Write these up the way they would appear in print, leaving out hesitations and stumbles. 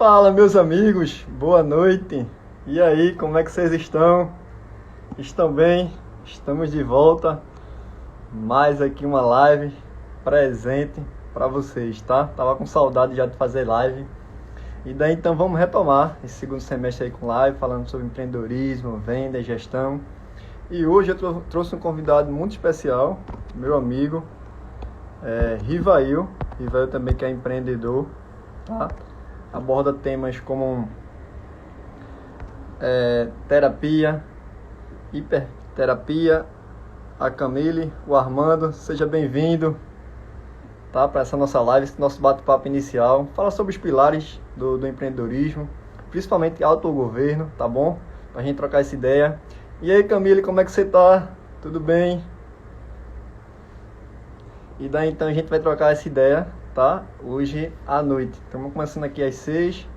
Fala, meus amigos, boa noite. E aí, como é que vocês estão? Estão bem? Estamos de volta. Mais aqui uma live presente para vocês, tá? Tava com saudade já de fazer live. E daí então vamos retomar esse segundo semestre aí com live, falando sobre empreendedorismo, venda e gestão. E hoje eu trouxe um convidado muito especial, meu amigo, Rivail. Rivail também que é empreendedor, tá? Aborda temas como terapia, hiperterapia. A Camille, o Armando, seja bem-vindo, tá? Para essa nossa live, esse nosso bate-papo inicial. Fala sobre os pilares do empreendedorismo, principalmente autogoverno, tá bom? Pra gente trocar essa ideia. E aí, Camille, como é que você tá? Tudo bem? E daí então a gente vai trocar essa ideia, tá? Hoje à noite. Estamos começando aqui às 6,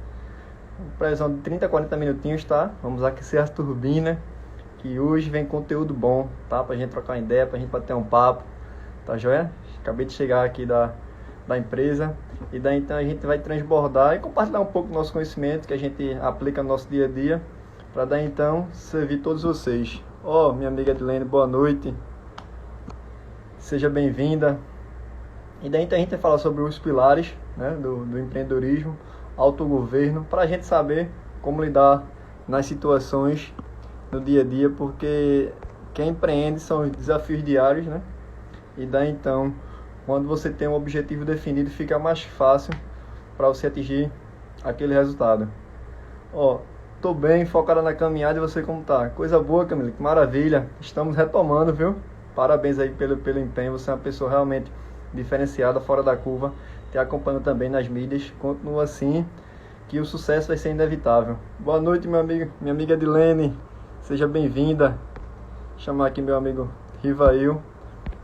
previsão de 30 a 40 minutinhos, tá? Vamos aquecer as turbinas, que hoje vem conteúdo bom, tá? Pra gente trocar uma ideia, pra gente bater um papo, tá joia? Acabei de chegar aqui da empresa, e daí então a gente vai transbordar e compartilhar um pouco do nosso conhecimento que a gente aplica no nosso dia a dia, para daí então servir todos vocês. Ó, minha amiga Edilene, boa noite. Seja bem-vinda. E daí então a gente vai falar sobre os pilares, né, do empreendedorismo, autogoverno, para a gente saber como lidar nas situações no dia a dia, porque quem empreende são os desafios diários, né? E daí então, quando você tem um objetivo definido, fica mais fácil para você atingir aquele resultado. Ó, tô bem, focada na caminhada, e você como tá? Coisa boa, Camila, que maravilha. Estamos retomando, viu? Parabéns aí pelo empenho, você é uma pessoa realmente diferenciada, fora da curva, te acompanhando também nas mídias. Continua assim, que o sucesso vai ser inevitável. Boa noite, meu amigo, minha amiga Edilene, seja bem-vinda. Vou chamar aqui meu amigo Rivail,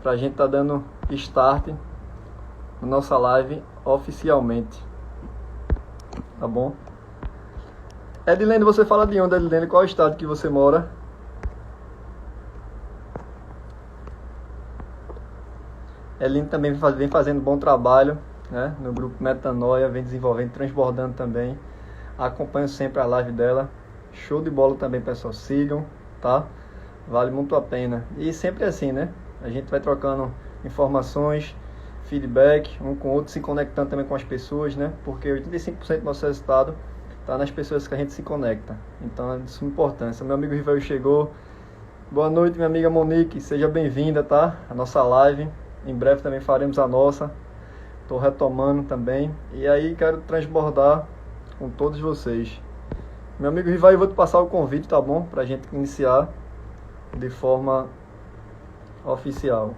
pra gente tá dando start na nossa live oficialmente, tá bom? Edilene, você fala de onde, Edilene? Qual é o estado que você mora? Eline também vem fazendo bom trabalho, né? No grupo Metanoia, vem desenvolvendo, transbordando também. Acompanho sempre a live dela. Show de bola também, pessoal. Sigam, tá? Vale muito a pena. E sempre assim, né? A gente vai trocando informações, feedback, um com o outro, se conectando também com as pessoas, né? Porque 85% do nosso resultado está nas pessoas que a gente se conecta. Então é de suma importância. Meu amigo Rivel chegou. Boa noite, minha amiga Monique. Seja bem-vinda, tá? A nossa live. Em breve também faremos a nossa. Estou retomando também. E aí quero transbordar com todos vocês. Meu amigo Rival, eu vou te passar o convite, tá bom? Pra gente iniciar de forma oficial.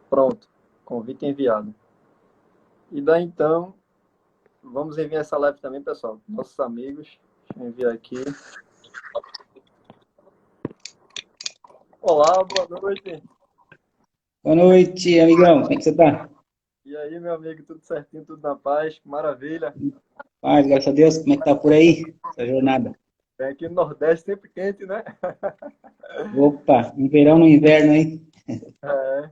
Pronto. Convite enviado. E daí então, vamos enviar essa live também, pessoal. Nossos amigos. Deixa eu enviar aqui. Olá, boa noite. Boa noite, amigão. Como é que você tá? E aí, meu amigo, tudo certinho, tudo na paz? Maravilha. Paz, graças a Deus. Como é que tá por aí, essa jornada? Vem aqui no Nordeste, sempre quente, né? Opa, no verão, no inverno, hein? É,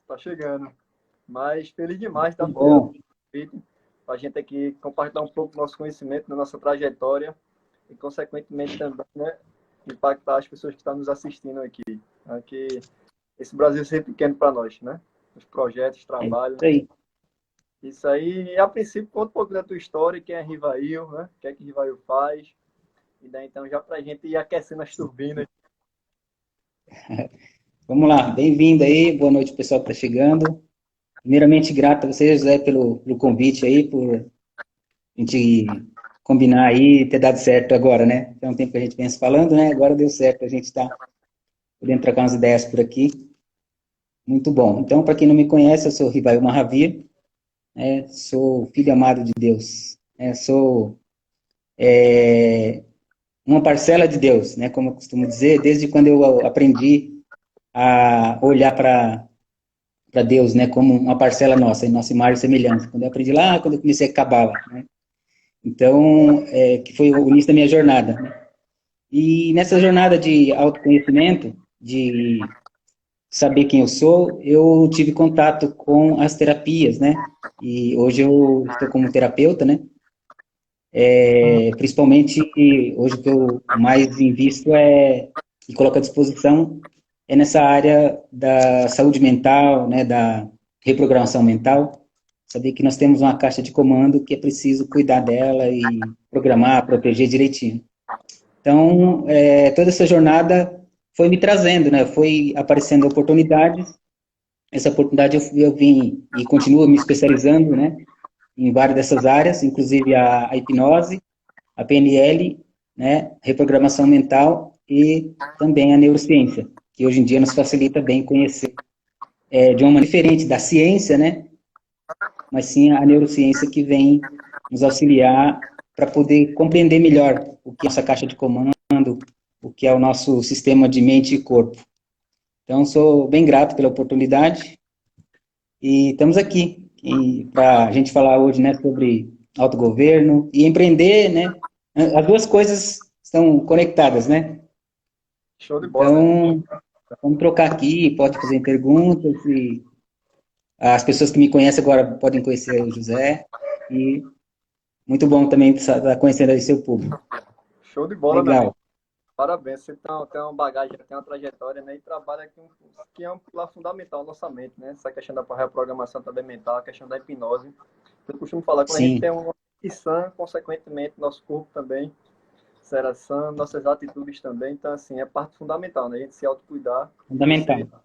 tá chegando. Mas feliz demais, Que tá? Por ter bom. feito. A gente aqui compartilhar um pouco do nosso conhecimento, da nossa trajetória e, consequentemente, também, né, impactar as pessoas que estão nos assistindo aqui. Aqui, esse Brasil é sempre pequeno para nós, né? Os projetos, É isso trabalho. aí. Isso aí, a princípio, conta um pouco da tua história, quem é Rivail, né? O que é que Rivail faz. E daí, então, já para a gente ir aquecendo as turbinas. Vamos lá, bem-vindo aí. Boa noite, pessoal que tá chegando. Primeiramente, grato a você, José, pelo convite aí, por a gente combinar aí e ter dado certo agora, né? Tem um tempo que a gente vem se falando, né? Agora deu certo, a gente tá podendo trocar umas ideias por aqui. Muito bom. Então, para quem não me conhece, eu sou Rivail Mahavir, sou filho amado de Deus, sou uma parcela de Deus, né, como eu costumo dizer, desde quando eu aprendi a olhar para Deus, né, como uma parcela nossa, em nossa imagem e semelhança. Quando eu aprendi lá, quando eu comecei a Cabala, né? Então, que foi o início da minha jornada, né? E nessa jornada de autoconhecimento, de saber quem eu sou, eu tive contato com as terapias, né? E hoje eu estou como terapeuta, né? Principalmente hoje o que eu mais invisto e coloco à disposição é nessa área da saúde mental, né? Da reprogramação mental. Saber que nós temos uma caixa de comando que é preciso cuidar dela e programar, proteger direitinho. Então, toda essa jornada foi me trazendo, né? Foi aparecendo oportunidades. Essa oportunidade eu vim e continuo me especializando, né? Em várias dessas áreas, inclusive a hipnose, a PNL, né? Reprogramação mental e também a neurociência, que hoje em dia nos facilita bem conhecer de uma maneira diferente da ciência, né? Mas sim a neurociência que vem nos auxiliar para poder compreender melhor o que é essa caixa de comando, o que é o nosso sistema de mente e corpo. Então, sou bem grato pela oportunidade e estamos aqui para a gente falar hoje, né, sobre autogoverno e empreender, né? As duas coisas estão conectadas, né? Show de bola, meu amigo. Então, vamos trocar aqui, pode fazer perguntas e as pessoas que me conhecem agora podem conhecer o José e muito bom também estar conhecendo aí seu público. Show de bola, meu amigo. Legal. Parabéns, você tem uma bagagem, tem uma trajetória, né? E trabalha aqui que é um pilar fundamental na nossa mente, né? Essa questão da reprogramação também mental, a questão da hipnose. Eu costumo falar, quando a gente Sim, tem uma mente sã, consequentemente, nosso corpo também será sã, nossas atitudes também. Então, assim, é parte fundamental, né? A gente se autocuidar. E você fundamental.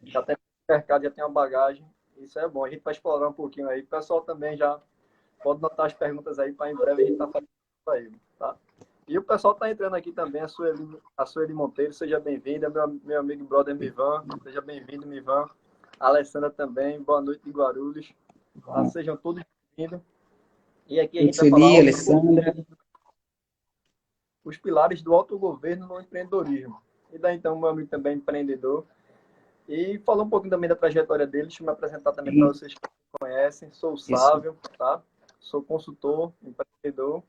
já tem mercado, já tem uma bagagem. Isso é bom. A gente vai explorar um pouquinho aí. O pessoal também já pode notar as perguntas aí para em breve a gente tá fazendo para ele, tá? E o pessoal está entrando aqui também, a Sueli Monteiro, seja bem-vinda, meu amigo brother Mivan, seja bem-vindo, Mivan. A Alessandra também, boa noite de Guarulhos. Tá? Sejam todos bem-vindos. E aqui a gente vai falar Sueli, Alessandra. os pilares do autogoverno no empreendedorismo. E daí então, meu amigo também empreendedor. E falar um pouquinho também da trajetória dele, deixa eu me apresentar também para vocês que me conhecem. Sou o Isso. Sávio, tá? Sou consultor, empreendedor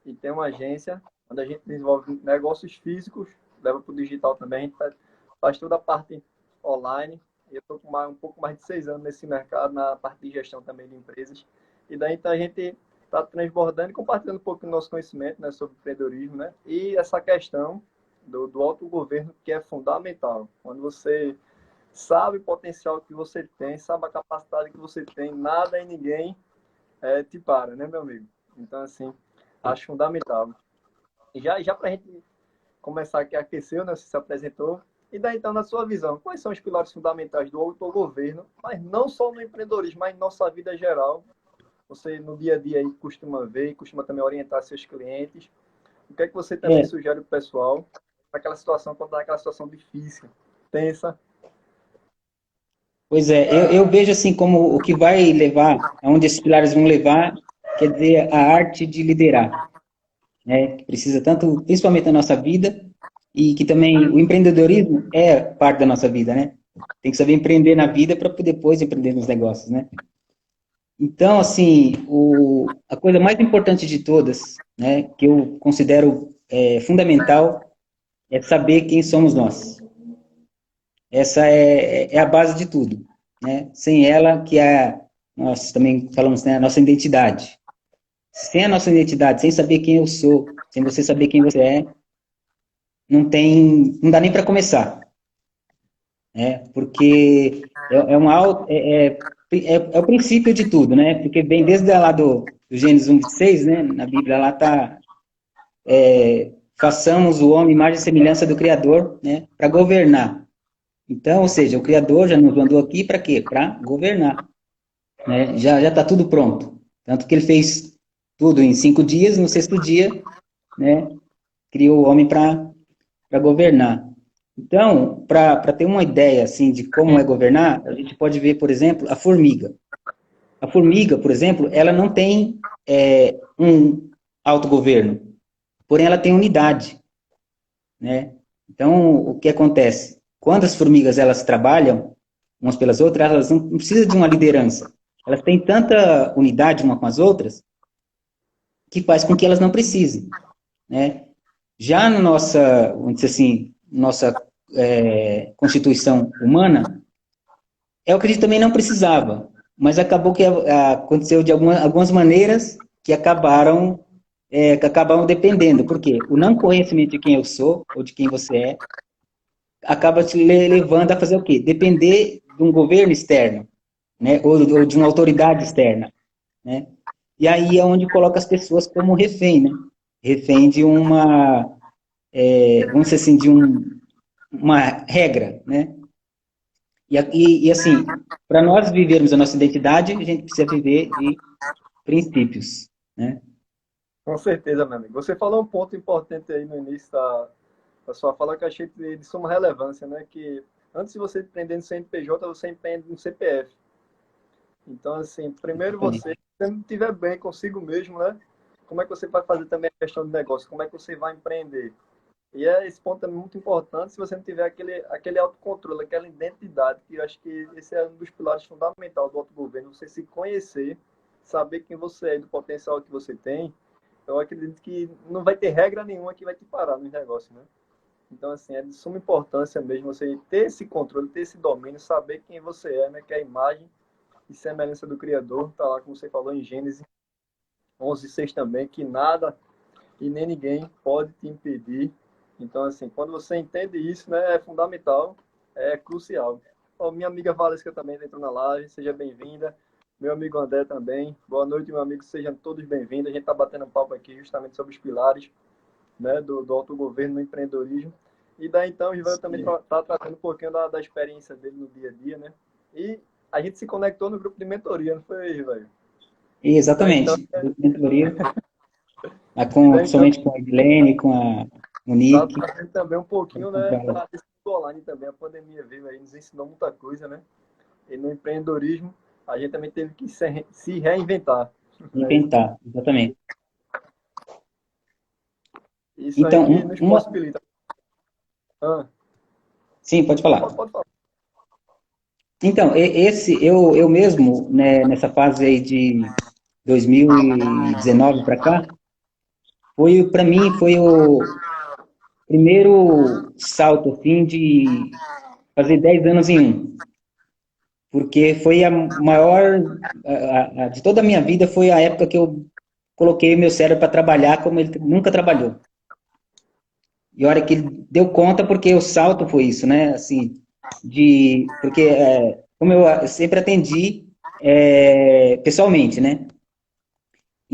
e tenho uma agência onde a gente desenvolve negócios físicos, leva para o digital também, a gente faz toda a parte online. Eu estou com um pouco mais de 6 anos nesse mercado, na parte de gestão também de empresas. E daí então a gente está transbordando e compartilhando um pouco do nosso conhecimento, né, sobre empreendedorismo, né? E essa questão do autogoverno que é fundamental. Quando você sabe o potencial que você tem, sabe a capacidade que você tem, nada e ninguém te para, né, meu amigo? Então, assim, acho fundamental. E já para a gente começar aqui a aquecer, né, você se apresentou, e daí, então, na sua visão, quais são os pilares fundamentais do autogoverno, mas não só no empreendedorismo, mas em nossa vida geral? Você, no dia a dia, aí, costuma ver e costuma também orientar seus clientes. O que é que você também É, sugere para o pessoal naquela situação, quando está naquela situação difícil, tensa? pois é, eu vejo assim como o que vai levar, aonde esses pilares vão levar, quer dizer, a arte de liderar, né? Que precisa tanto, principalmente da nossa vida, e que também o empreendedorismo é parte da nossa vida, né? Tem que saber empreender na vida para depois empreender nos negócios, né? Então, assim, a coisa mais importante de todas, né, que eu considero fundamental, é saber quem somos nós. Essa é a base de tudo, né? Sem ela, que é, nós também falamos, né, a nossa identidade. Sem a nossa identidade, sem saber quem eu sou, sem você saber quem você é, não dá nem para começar, né? Porque é o princípio de tudo, né? Porque vem desde lá do Gênesis 1:6, né? Na Bíblia lá está, façamos o homem imagem e semelhança do Criador, né? Para governar. Então, ou seja, o Criador já nos mandou aqui para quê? Para governar, né? Já está tudo pronto. Tanto que ele fez tudo em 5 dias, no sexto dia, né? Criou o homem para governar. Então, para ter uma ideia assim de como é governar, a gente pode ver, por exemplo, a formiga. A formiga, por exemplo, ela não tem um autogoverno, porém ela tem unidade, né? Então, o que acontece? Quando as formigas elas trabalham umas pelas outras, elas não precisam de uma liderança. Elas têm tanta unidade uma com as outras que faz com que elas não precisem, né? Já no nossa, vamos dizer assim, nossa constituição humana, eu acredito que também não precisava, mas acabou que aconteceu de algumas maneiras que acabaram dependendo. Por quê? O não conhecimento de quem eu sou, ou de quem você é, acaba te levando a fazer o quê? Depender de um governo externo, né? Ou de uma autoridade externa, né? E aí é onde coloca as pessoas como refém, né? Refém de vamos dizer assim, uma regra, né? E assim, para nós vivermos a nossa identidade, a gente precisa viver de princípios, né? Com certeza, meu amigo. Você falou um ponto importante aí no início da sua fala que eu achei de suma relevância, né? Que antes de você empreender no CNPJ, você empreende no CPF. Então, assim, primeiro Exatamente. você, se você não estiver bem consigo mesmo, né? Como é que você vai fazer também a questão do negócio? Como é que você vai empreender? E esse ponto é muito importante se você não tiver aquele autocontrole, aquela identidade, que eu acho que esse é um dos pilares fundamentais do autogoverno, você se conhecer, saber quem você é e do potencial que você tem. Eu acredito que não vai ter regra nenhuma que vai te parar nos negócios, né? Então, assim, é de suma importância mesmo você ter esse controle, ter esse domínio, saber quem você é, né? Que é a imagem e semelhança do Criador, tá lá, como você falou em Gênesis 11:6 também, que nada e nem ninguém pode te impedir. Então, assim, quando você entende isso, né, é fundamental, é crucial. Ó, minha amiga Valesca também entrou na live, seja bem-vinda. Meu amigo André também. Boa noite, meu amigo, sejam todos bem-vindos. A gente está batendo um papo aqui justamente sobre os pilares, né, do autogoverno no empreendedorismo. E daí, então, o Ivan também está trazendo um pouquinho da experiência dele no dia a dia, né? E a gente se conectou no grupo de mentoria, não foi, velho? E daí, então, Exatamente. Do mentoria, e daí, então somente com a Edilene, com a tá Monique, trazendo também um pouquinho, né, com desse mundo online também. A pandemia veio aí, nos ensinou muita coisa, né? E no empreendedorismo, a gente também teve que se reinventar, né? inventar, exatamente. Isso aí Então, que nos possibilita. Ah, sim, pode falar. pode falar. Então, eu mesmo, né, nessa fase aí de 2019 para cá, para mim, foi o primeiro salto, assim, de fazer 10 anos em um. Porque foi a maior, de toda a minha vida, foi a época que eu coloquei meu cérebro para trabalhar como ele nunca trabalhou. E a hora que ele deu conta, porque o salto foi isso, né? Assim, porque como eu sempre atendi pessoalmente, né?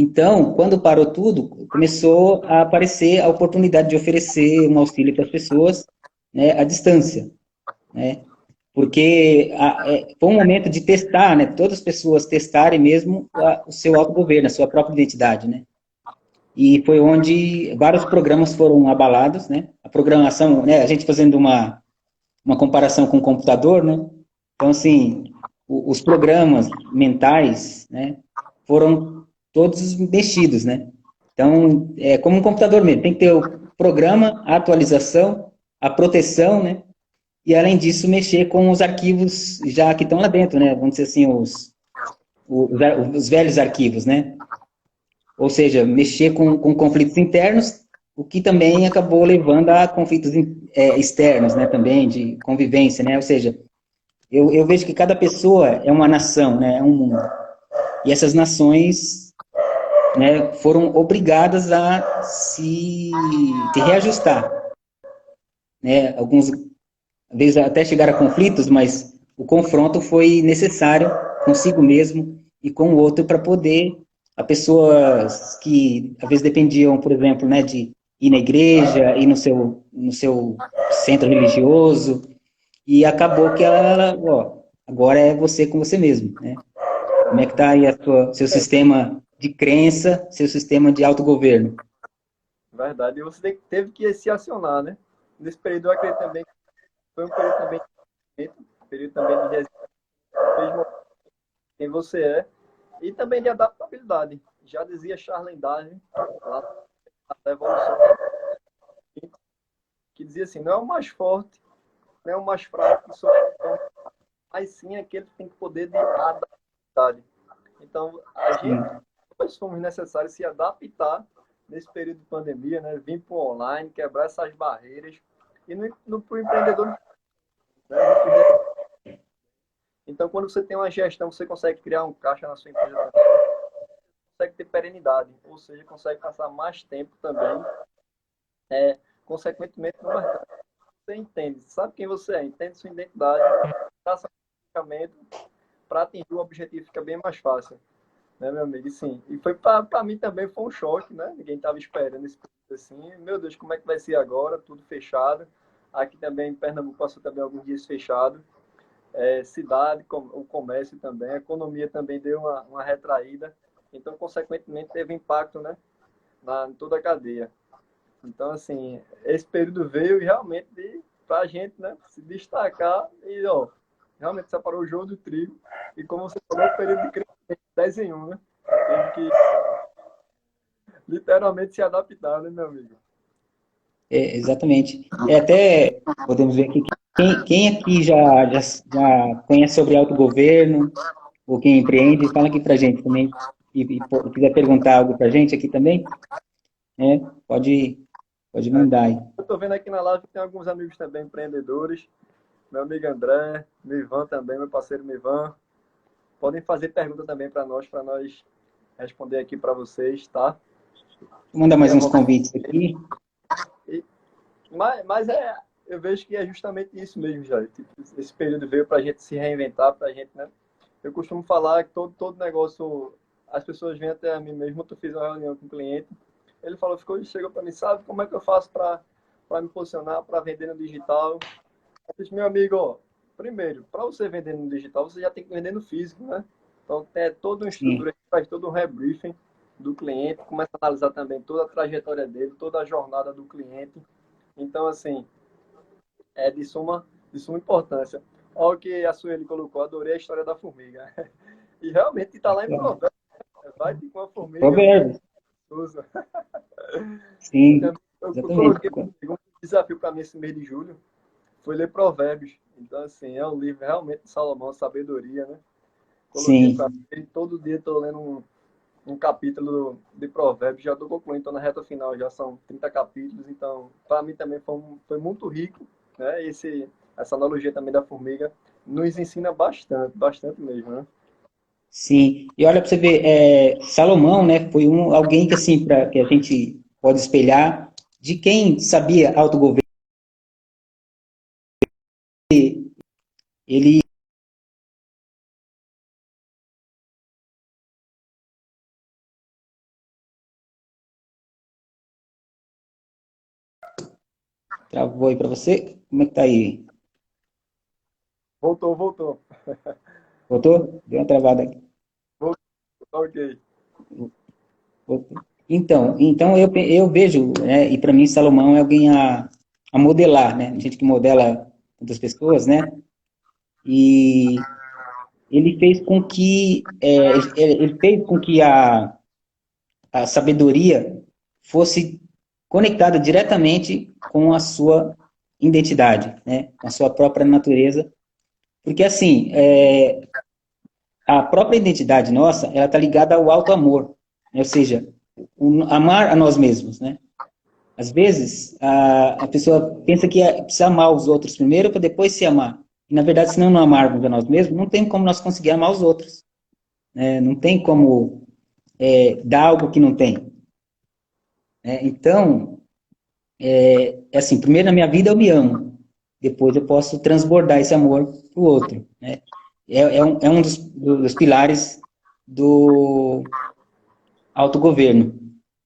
Então, quando parou tudo, começou a aparecer a oportunidade de oferecer um auxílio para as pessoas, né, à distância, né? Porque foi um momento de testar, né? Todas as pessoas testarem mesmo o seu autogoverno, a sua própria identidade, né? E foi onde vários programas foram abalados, né? A programação, né? A gente fazendo uma comparação com o computador, né? Então, assim, os programas mentais, né? Foram todos mexidos, né? Então, é como um computador mesmo, tem que ter o programa, a atualização, a proteção, né? E, além disso, mexer com os arquivos já que estão lá dentro, né? Vamos dizer assim, os velhos arquivos, né? Ou seja, mexer com conflitos internos, o que também acabou levando a conflitos externos, né? Também, de convivência, né? Ou seja, eu vejo que cada pessoa é uma nação, né? É um mundo. E essas nações, né, foram obrigadas a se reajustar, né? Alguns às vezes até chegar a conflitos, mas o confronto foi necessário consigo mesmo e com o outro para poder a pessoas que às vezes dependiam, por exemplo, né, de ir na igreja, ir no seu centro religioso, e acabou que ó, agora é você com você mesmo, né? Como é que está aí seu sistema de crença, seu sistema de autogoverno? Verdade. E você teve que se acionar, né? Nesse período, eu acredito também que foi um período também de crescimento, um período também de resistência, quem você é, e também de adaptabilidade. Já dizia Charles Darwin, lá na Evolução, que dizia assim, não é o mais forte, não é o mais fraco que sobrevive, mas sim aquele que tem poder de adaptabilidade. Então, a gente, Sim, nós fomos necessários se adaptar nesse período de pandemia, né? Vir para o online, quebrar essas barreiras, e pro empreendedor, né? Então, quando você tem uma gestão, você consegue criar um caixa na sua empresa também, consegue ter perenidade, ou seja, consegue passar mais tempo também, consequentemente, no mercado. Você entende, sabe quem você é, entende sua identidade, traça um planejamento para atingir o objetivo, fica bem mais fácil, né, meu amigo? E sim, e foi para mim também foi um choque, né? Ninguém estava esperando esse período assim. Meu Deus, como é que vai ser agora? Tudo fechado. Aqui também em Pernambuco passou também alguns dias fechado. Cidade, o comércio também, a economia também deu uma retraída. Então, consequentemente, teve impacto, né, em toda a cadeia. Então, assim, esse período veio realmente para a gente, né, se destacar e, ó, realmente separou o joio do trigo. E como você falou, o período de crescimento 10 em 1, né? Teve que literalmente se adaptar, né, meu amigo? Exatamente. Até podemos ver aqui, quem aqui já conhece sobre autogoverno, ou quem empreende, fala aqui para a gente também, e quiser perguntar algo para a gente aqui também, né? Pode mandar aí. Eu estou vendo aqui na live que tem alguns amigos também empreendedores. Meu amigo André, Mivan também, meu parceiro Mivan. Podem fazer pergunta também para nós responder aqui para vocês, tá? Vou mandar mais uns convites aqui. Mas eu vejo que é justamente isso mesmo, já. Tipo, esse período veio para a gente se reinventar, para a gente, né? Eu costumo falar que todo negócio, as pessoas vêm até a mim mesmo. Eu fiz uma reunião com um cliente, ele chegou para mim, sabe como é que eu faço para me posicionar, para vender no digital? Eu disse, meu amigo, ó, primeiro, para você vender no digital, você já tem que vender no físico, né? Então, tem toda uma Sim, estrutura, faz todo um rebriefing do cliente, começa a analisar também toda a trajetória dele, toda a jornada do cliente. Então, assim, é de suma importância. Olha o que a Sueli colocou, adorei a história da formiga. E realmente está lá em Provérbios, né? Vai ter com a formiga provérbios. usa. Sim, Eu exatamente. coloquei um desafio para mim esse mês de julho, foi ler Provérbios. Então, assim, é um livro realmente de Salomão, sabedoria, né? Coloquei para Sim, mim, todo dia estou lendo um capítulo de Provérbios, já estou concluindo, estou na reta final, já são 30 capítulos, então, para mim também foi muito rico, né? Essa analogia também da formiga nos ensina bastante, bastante mesmo, né? sim. E olha para você ver, Salomão, né, foi alguém que, assim, que a gente pode espelhar de quem sabia autogoverno. Ele travou aí para você. Como é que tá aí? Voltou, voltou. Voltou? Deu uma travada aqui. Voltou, ok. Então eu vejo, né, e para mim Salomão é alguém a modelar, né? Gente que modela outras pessoas, né? E ele fez com que ele fez com que a sabedoria fosse conectada diretamente com a sua identidade, né? Com a sua própria natureza, porque assim a própria identidade nossa, ela está ligada ao auto amor, né? Ou seja, amar a nós mesmos, né? Às vezes, a pessoa pensa que precisa amar os outros primeiro para depois se amar. E, na verdade, se não amarmos a nós mesmos, não tem como nós conseguir amar os outros. Né? Não tem como dar algo que não tem. Né? Então, assim, primeiro na minha vida eu me amo. Depois eu posso transbordar esse amor para o outro. Né? É um dos pilares do autogoverno.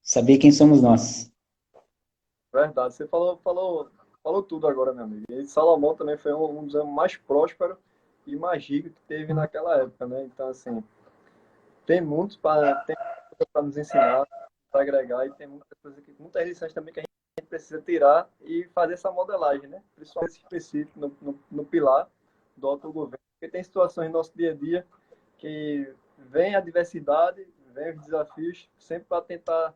Saber quem somos nós. Verdade, você falou tudo agora, meu amigo. E Salomão também foi um dos anos mais prósperos e mais ricos que teve naquela época, né? Então, assim, tem muito para nos ensinar, para agregar, e tem muitas lições também que a gente precisa tirar e fazer essa modelagem, né? Principalmente específico no pilar do autogoverno. Porque tem situações no nosso dia a dia que vem a diversidade, vem os desafios, sempre para tentar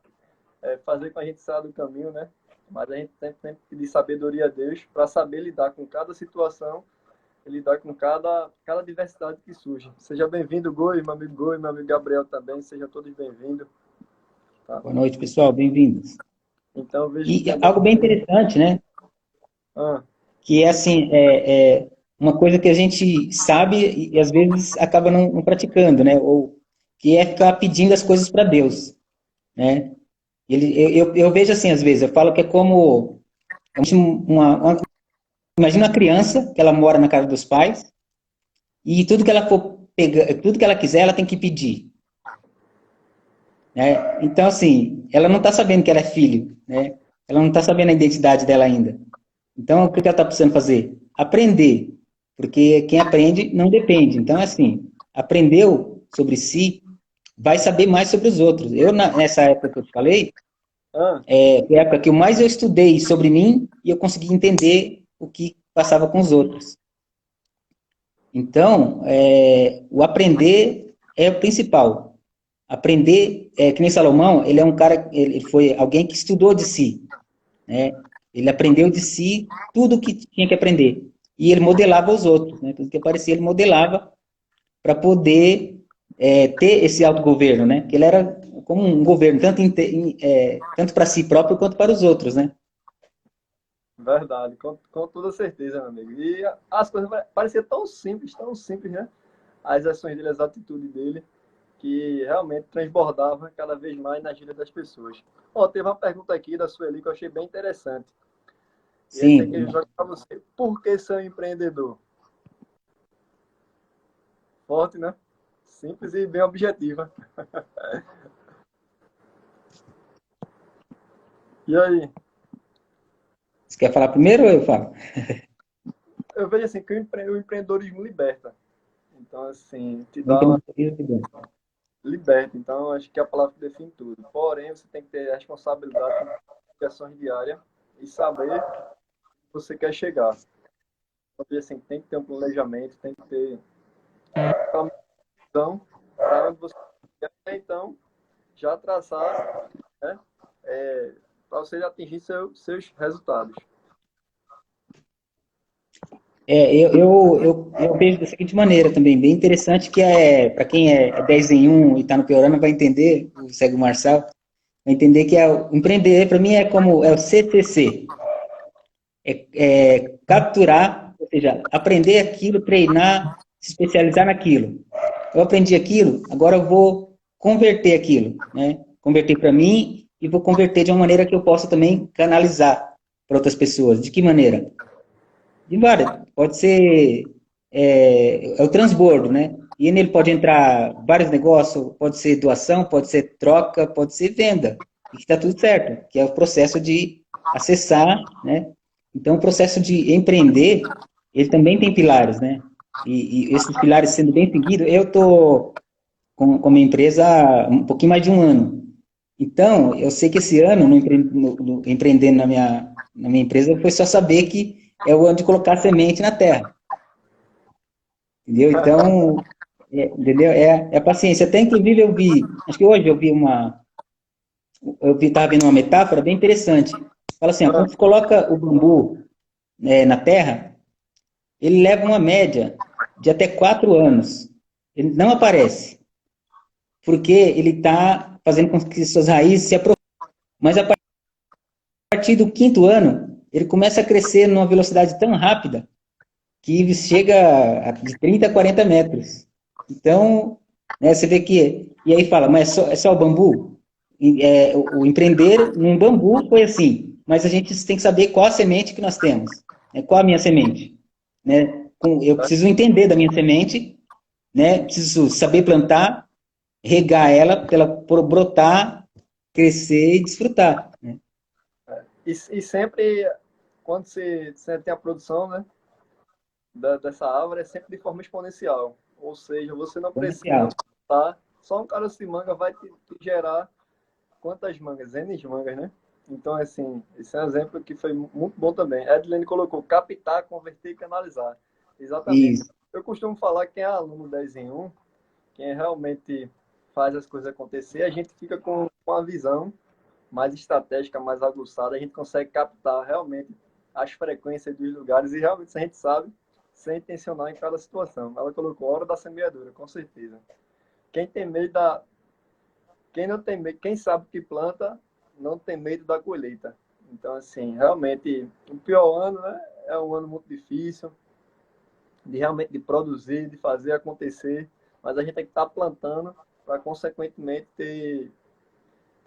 fazer com que a gente saia do caminho, né? Mas a gente tem que pedir sabedoria a Deus para saber lidar com cada situação e lidar com cada diversidade que surge. Seja bem-vindo, Goi, meu amigo Gabriel também, sejam todos bem-vindos. Tá? Boa noite, pessoal. Bem-vindos. Então, eu vejo que E também. algo bem interessante, né? Ah, que é assim, uma coisa que a gente sabe e às vezes acaba não praticando, né? Ou que é ficar pedindo as coisas para Deus, né? Eu vejo assim, às vezes, eu falo que é como imagina uma criança que ela mora na casa dos pais e tudo que ela for pegar, tudo que ela quiser, ela tem que pedir, né? Então, assim, ela não está sabendo que ela é filho, né? Ela não está sabendo a identidade dela ainda. Então, o que ela está precisando fazer? Aprender, porque quem aprende não depende. Então, assim, aprendeu sobre si, vai saber mais sobre os outros. Nessa época que eu te falei, ah, foi a época que eu mais eu estudei sobre mim e eu consegui entender o que passava com os outros. Então, o aprender é o principal. Aprender, que nem Salomão, ele é um cara, ele foi alguém que estudou de si, né? Ele aprendeu de si tudo o que tinha que aprender. E ele modelava os outros, né? Tudo que aparecia, ele modelava para poder ter esse autogoverno, né? Que ele era como um governo, tanto para si próprio quanto para os outros, né? verdade, com toda certeza, meu amigo. E as coisas pareciam tão simples, né? As ações dele, as atitudes dele, que realmente transbordava cada vez mais na vida das pessoas. Ó, teve uma pergunta aqui da Sueli que eu achei bem interessante. E essa aqui eu Sim. jogo para você. Por que ser um empreendedor? Forte, né? Simples e bem objetiva. E aí? Você quer falar primeiro ou eu falo? Eu vejo assim que o empreendedorismo liberta. Então, assim, te O dá uma empreendedorismo. liberta. Então, acho que a palavra que define tudo. Porém, você tem que ter a responsabilidade com as ações diárias e saber onde você quer chegar. Então, assim, tem que ter um planejamento, tem que ter uma visão para onde você quer, então, já traçar, né? Para você atingir seus resultados. Eu vejo da seguinte maneira também, bem interessante, que para quem é 10 em um e está no Piorana vai entender, o Cego Marçal, vai entender que o empreender, para mim, é como o CTC, capturar, ou seja, aprender aquilo, treinar, se especializar naquilo. Eu aprendi aquilo, agora eu vou converter aquilo, né? Converter para mim e vou converter de uma maneira que eu possa também canalizar para outras pessoas. De que maneira? De várias. Pode ser o transbordo, né? E nele pode entrar vários negócios, pode ser doação, pode ser troca, pode ser venda. E que está tudo certo, que é o processo de acessar, né? Então, o processo de empreender, ele também tem pilares, né? E esses pilares sendo bem seguidos, eu estou com a minha empresa há um pouquinho mais de um ano. Então, eu sei que esse ano, empreendendo na minha empresa, foi só saber que é o ano de colocar semente na terra, entendeu? Então, entendeu? É a paciência. Até, inclusive, acho que hoje estava vendo uma metáfora bem interessante. Fala assim, ó, Ah, quando você coloca o bambu, na terra, ele leva uma média de até 4 anos. Ele não aparece, porque ele está fazendo com que suas raízes se aprofundem. Mas a partir do quinto ano, ele começa a crescer numa velocidade tão rápida que chega de 30 a 40 metros. Então, né, você vê que. E aí fala, mas é só o bambu? O empreender num bambu foi assim, mas a gente tem que saber qual a semente que nós temos. Né, qual a minha semente? Né? Eu preciso entender da minha semente, né? Preciso saber plantar, regar ela para ela brotar, crescer e desfrutar. Né? e sempre, quando você tem a produção, né, dessa árvore, é sempre de forma exponencial. Ou seja, você não precisa Comercial. plantar, só um caroço de manga vai te gerar quantas mangas? N mangas, né? Então, assim, esse é um exemplo que foi muito bom também. Edlene colocou captar, converter e canalizar. Exatamente. Isso. Eu costumo falar que quem é aluno 10 em 1, quem realmente faz as coisas acontecer, a gente fica com uma visão mais estratégica, mais aguçada, a gente consegue captar realmente as frequências dos lugares e realmente a gente sabe ser intencional em cada situação. Ela colocou a hora da semeadura, com certeza. Quem tem medo da, quem não tem medo, quem sabe o que planta, não tem medo da colheita. Então, assim, realmente, o pior ano, né, é um ano muito difícil, de realmente de produzir, de fazer acontecer, mas a gente tem que estar plantando para, consequentemente, ter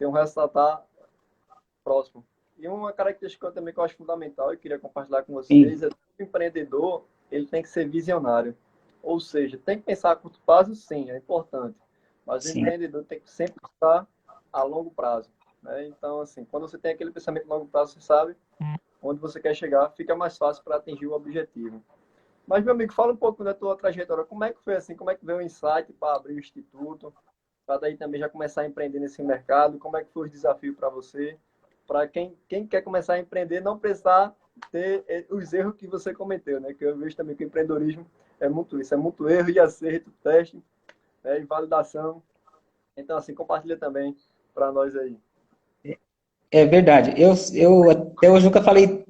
um resultado próximo. E uma característica também que eu acho fundamental e queria compartilhar com Sim, vocês é que o empreendedor ele tem que ser visionário. Ou seja, tem que pensar a curto prazo, sim, é importante. Mas o sim. empreendedor tem que sempre pensar a longo prazo. Né? Então, assim, quando você tem aquele pensamento a longo prazo, você sabe onde você quer chegar, fica mais fácil para atingir o objetivo. Mas, meu amigo, fala um pouco da tua trajetória. Como é que foi assim? Como é que veio o insight para abrir o instituto? Para daí também já começar a empreender nesse mercado? Como é que foi o desafio para você? Para quem quer começar a empreender, não precisar ter os erros que você cometeu, né? Que eu vejo também que o empreendedorismo é muito isso, é muito erro e acerto, teste, né? E validação. Então, assim, compartilha também para nós aí. É verdade. Eu até hoje nunca falei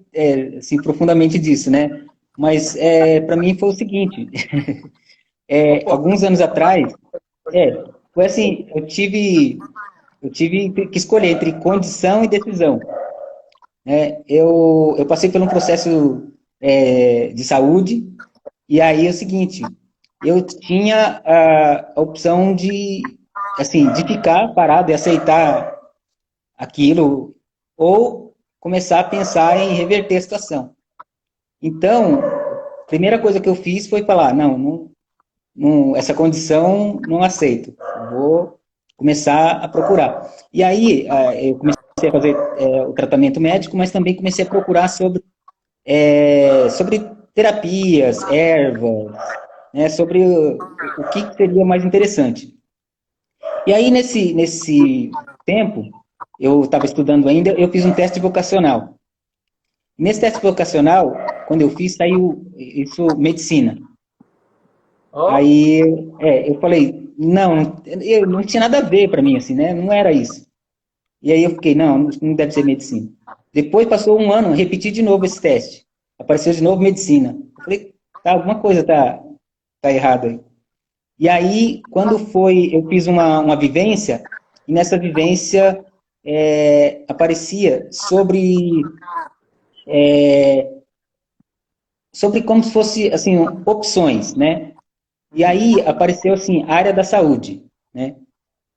assim, profundamente disso, né? Mas para mim foi o seguinte: Foi importante. alguns anos atrás, foi assim, eu tive que escolher entre condição e decisão. Né? Eu passei por um processo de saúde, e aí é o seguinte, eu tinha a opção de, assim, de ficar parado e aceitar aquilo, ou começar a pensar em reverter a situação. Então, a primeira coisa que eu fiz foi falar, não, essa condição não aceito, vou começar a procurar. E aí, eu comecei a fazer o tratamento médico, mas também comecei a procurar sobre terapias, ervas, né, sobre o que seria mais interessante. E aí, nesse tempo, eu estava estudando ainda, eu fiz um teste vocacional. Nesse teste vocacional, quando eu fiz, saiu isso, medicina. Ó, Aí, eu falei, não, eu não tinha nada a ver para mim, assim, né? Não era isso. E aí eu fiquei, não deve ser medicina. Depois passou um ano, repeti de novo esse teste. Apareceu de novo medicina. Eu falei, tá, alguma coisa tá errada aí. E aí, quando foi, eu fiz uma vivência, e nessa vivência aparecia sobre como se fosse, assim, opções, né? E aí apareceu, assim, a área da saúde, né?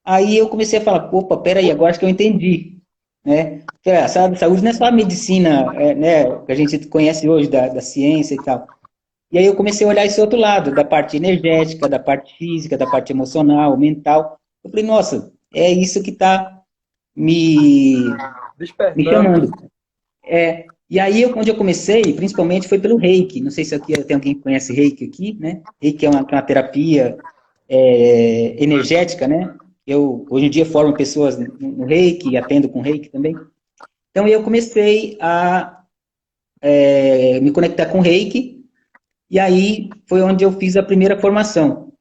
Aí eu comecei a falar, opa, peraí, agora acho que eu entendi, né? Porque a área da saúde não é só a medicina, né, que a gente conhece hoje da ciência e tal. E aí eu comecei a olhar esse outro lado, da parte energética, da parte física, da parte emocional, mental. Eu falei, nossa, é isso que está me despertando, né? chamando. E aí, onde eu comecei, principalmente, foi pelo Reiki. Não sei se aqui tem alguém que conhece Reiki aqui, né? Reiki que é uma terapia energética, né? Eu, hoje em dia, formo pessoas no Reiki e atendo com Reiki também. Então, eu comecei a me conectar com Reiki, e aí foi onde eu fiz a primeira formação,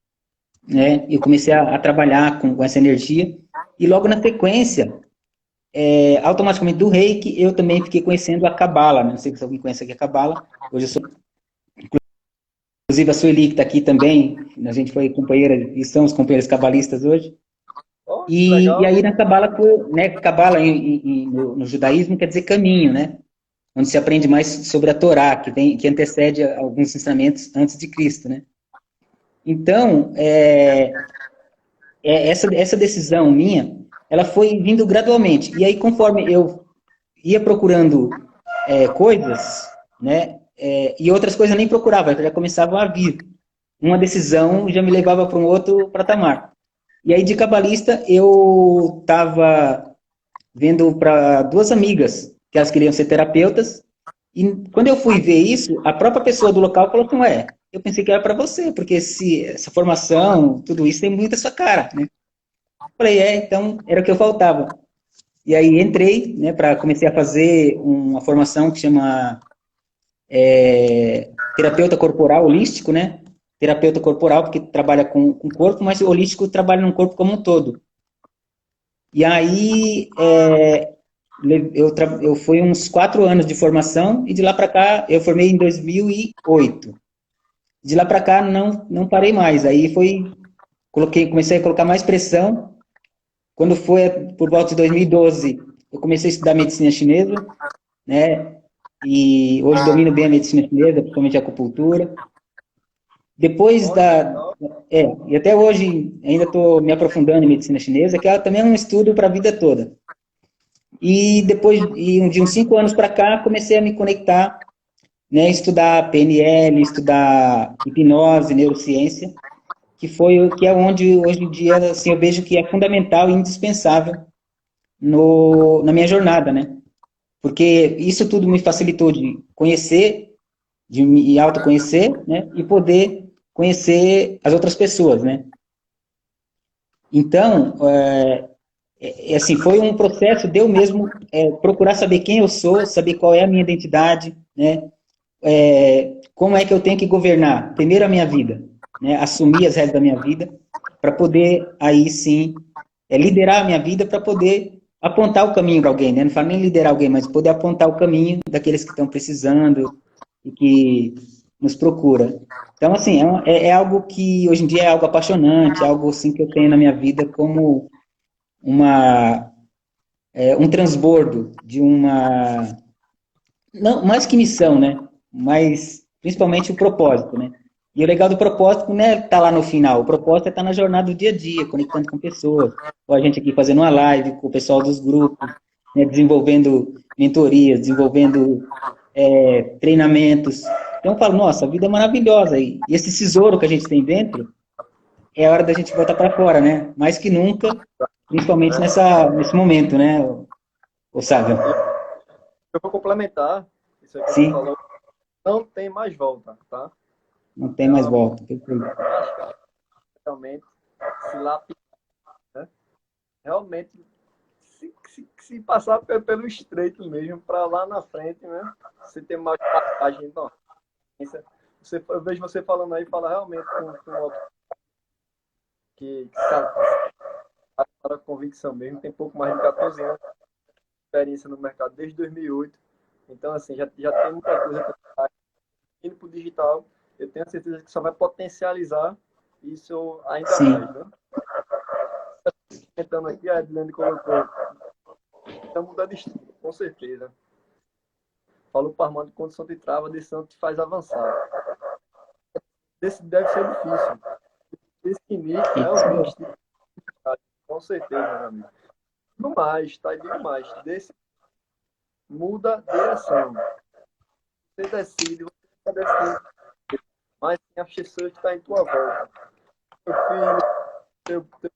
né? Eu comecei a trabalhar com essa energia, e logo na sequência, automaticamente do Reiki, eu também fiquei conhecendo a Cabala, né? Não sei se alguém conhece aqui a Cabala. Hoje eu sou, inclusive a Sueli, que está aqui também, a gente foi companheira, e somos companheiros cabalistas hoje. Ó, que E legal. aí na Cabala, né, Cabala no judaísmo quer dizer caminho, né? Onde se aprende mais sobre a Torá, que antecede alguns ensinamentos antes de Cristo, né? Então, essa decisão minha, ela foi vindo gradualmente. E aí, conforme eu ia procurando coisas, né, e outras coisas eu nem procurava, já começavam a vir. Uma decisão já me levava para um outro patamar. E aí, de cabalista, eu estava vendo para duas amigas, que elas queriam ser terapeutas, e quando eu fui ver isso, a própria pessoa do local falou assim, eu pensei que era para você, porque essa formação, tudo isso tem muito a sua cara, né? Falei, então era o que eu faltava. E aí entrei, né, comecei a fazer uma formação que chama terapeuta corporal holístico, né? Terapeuta corporal, porque trabalha com o corpo, mas o holístico trabalha no corpo como um todo. E aí eu fui uns 4 anos de formação, e de lá para cá, eu formei em 2008. De lá para cá, não parei mais. Aí comecei a colocar mais pressão. Quando foi por volta de 2012, eu comecei a estudar medicina chinesa. né? E hoje domino bem a medicina chinesa, principalmente a acupuntura. Depois Olha que da... legal. e até hoje ainda estou me aprofundando em medicina chinesa, que ela também é um estudo para a vida toda. E depois de uns 5 anos para cá, comecei a me conectar, né, estudar PNL, estudar hipnose, neurociência, que é onde hoje em dia assim, eu vejo que é fundamental e indispensável na minha jornada, né? Porque isso tudo me facilitou de conhecer, de me autoconhecer, né? E poder conhecer as outras pessoas, né? Então, assim, foi um processo de eu mesmo procurar saber quem eu sou, saber qual é a minha identidade, né? Como é que eu tenho que governar, primeiro a minha vida, né? Assumir as regras da minha vida, para poder, aí sim, liderar a minha vida, para poder apontar o caminho para alguém, né? Não falo nem liderar alguém, mas poder apontar o caminho daqueles que estão precisando e que nos procura. Então, assim, é algo que hoje em dia é algo apaixonante, é algo assim que eu tenho na minha vida como uma, um transbordo de uma, não, mais que missão, né? Mas principalmente o propósito, né? E o legal do propósito não é estar lá no final, o propósito é estar na jornada do dia a dia, conectando com pessoas. Ou a gente aqui fazendo uma live com o pessoal dos grupos, né? Desenvolvendo mentorias, desenvolvendo treinamentos. Então eu falo, nossa, a vida é maravilhosa. E esse tesouro que a gente tem dentro, é a hora da gente botar para fora, né? Mais que nunca, principalmente nesse momento, né, ô Sávio? Eu vou complementar isso aí que você Sim, falou. Não tem mais volta, tá? não tem É mais uma volta. Perfeito. prática realmente se lapidar, né? Realmente se passar pelo estreito mesmo, para lá na frente, né? Você ter mais passagem, não. Eu vejo você falando aí, fala realmente com outro que sabe, a convicção mesmo, tem pouco mais de 14 anos de experiência no mercado desde 2008. Então, assim, já tem muita coisa indo para o digital. Eu tenho certeza que só vai potencializar isso ainda mais, Sim, né? Tentando aqui, a Edilene colocou, então mudar de estilo, com certeza. Falou para Armando, condição de trava, decisão te faz avançar. Esse deve ser difícil. Definir isso realmente, é. com certeza, meu amigo. Digo mais, tá? Digo mais. Muda a direção. Você decide, você decide, mas tem as pessoas que estão em tua volta. Seu filho,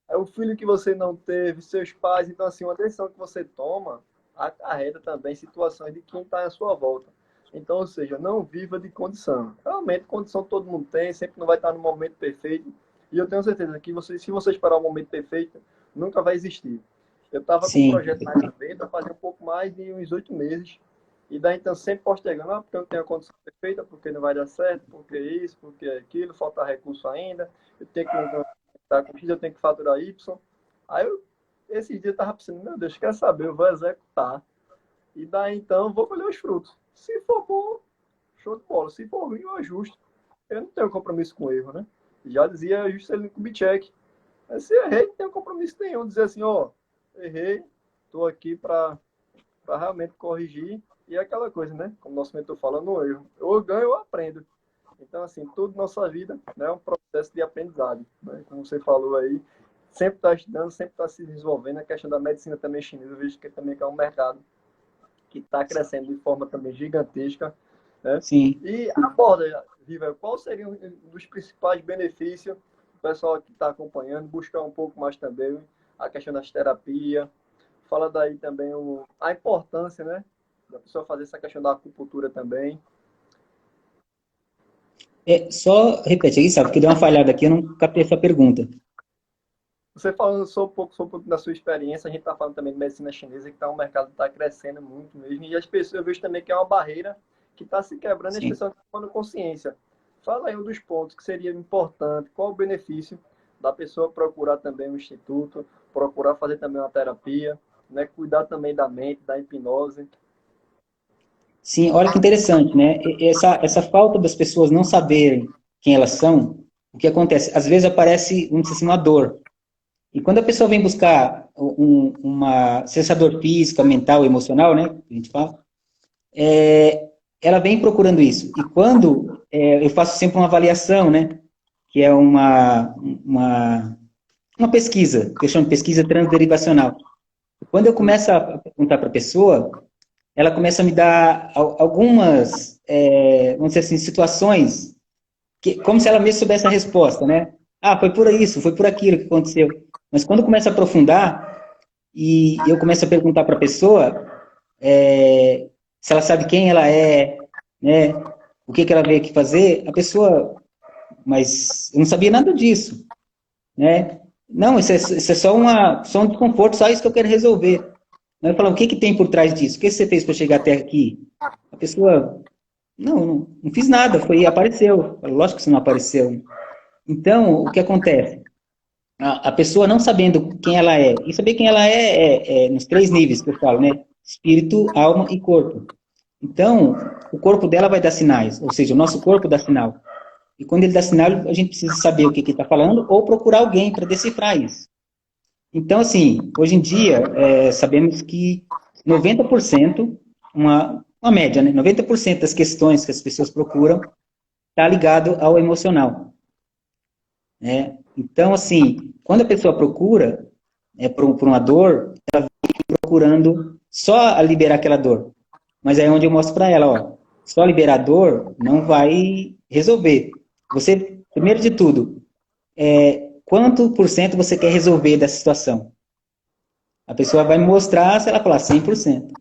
é o filho que você não teve, seus pais. Então, assim, uma decisão que você toma acarreta também situações de quem está à sua volta. Então, ou seja, não viva de condição. Realmente, condição todo mundo tem, sempre não vai estar no momento perfeito. E eu tenho certeza que se você esperar o momento perfeito, nunca vai existir. Eu estava com um Sim, projeto na gaveta, fazia um pouco mais de uns 8 meses. E daí, então, sempre postergando, porque eu não tenho a condição perfeita, porque não vai dar certo, porque isso, porque aquilo, falta recurso ainda, eu tenho que tá com X, eu tenho que faturar Y. Aí, esse dia eu tava pensando, meu Deus, quer saber, eu vou executar. E daí, então, eu vou colher os frutos. Se for bom, show de bola. Se for ruim, eu ajusto. Eu não tenho compromisso com erro, né? Já dizia ajuste ele no Kubitschek. Mas se errei, não tenho compromisso nenhum. Dizer assim, ó, errei, tô aqui para realmente corrigir. E é aquela coisa, né? Como nosso mentor fala, no erro. Ou eu ganho ou aprendo. Então, assim, tudo na nossa vida, né, é um processo de aprendizado. Né? Como você falou aí, sempre está estudando, sempre está se desenvolvendo. A questão da medicina também chinesa, eu vejo que também é um mercado que está crescendo de forma também gigantesca. Né? sim. E aborda, Viva, qual seria um dos principais benefícios o pessoal que está acompanhando, buscar um pouco mais também a questão das terapias. Fala daí também a importância, né, da pessoa fazer essa questão da acupuntura também. Só repete aí, sabe, porque deu uma falhada aqui, eu não captei essa pergunta. Você falando sobre um pouco da sua experiência, a gente está falando também de medicina chinesa, que tá, o mercado está crescendo muito mesmo, e as pessoas, eu vejo também que é uma barreira que está se quebrando e as Sim. pessoas estão tomando consciência. Fala aí um dos pontos que seria importante, qual o benefício da pessoa procurar também um instituto, procurar fazer também uma terapia, né, cuidar também da mente, da hipnose. Sim, olha que interessante, né? Essa falta das pessoas não saberem quem elas são, o que acontece? Às vezes aparece, vamos dizer assim, uma dor. E quando a pessoa vem buscar uma cessador física, mental, emocional, né, que a gente fala, ela vem procurando isso. E quando eu faço sempre uma avaliação, né, que é uma pesquisa, que eu chamo de pesquisa transderivacional. Quando eu começo a perguntar para a pessoa, ela começa a me dar algumas, vamos dizer assim, situações, como se ela mesma soubesse a resposta, né? Ah, foi por isso, foi por aquilo que aconteceu. Mas quando começa a aprofundar, e eu começo a perguntar para a pessoa se ela sabe quem ela é, né? O que ela veio aqui fazer, a pessoa, mas eu não sabia nada disso, né? Não, isso é só um desconforto, só isso que eu quero resolver. Aí eu falo, o que tem por trás disso? O que você fez para chegar até aqui? A pessoa, não fiz nada, apareceu. Eu falo, lógico que você não apareceu. Então, o que acontece? A pessoa não sabendo quem ela é, e saber quem ela é nos 3 níveis que eu falo, né? Espírito, alma e corpo. Então, o corpo dela vai dar sinais, ou seja, o nosso corpo dá sinal. E quando ele dá sinal, a gente precisa saber o que ele está falando ou procurar alguém para decifrar isso. Então, assim, hoje em dia, sabemos que 90%, uma média, né? 90% das questões que as pessoas procuram está ligado ao emocional, né? Então, assim, quando a pessoa procura por uma dor, procurando só liberar aquela dor. Mas aí é onde eu mostro para ela, ó, só liberar dor não vai resolver. Você, primeiro de tudo, quanto por cento você quer resolver dessa situação? A pessoa vai me mostrar se ela falar 100%.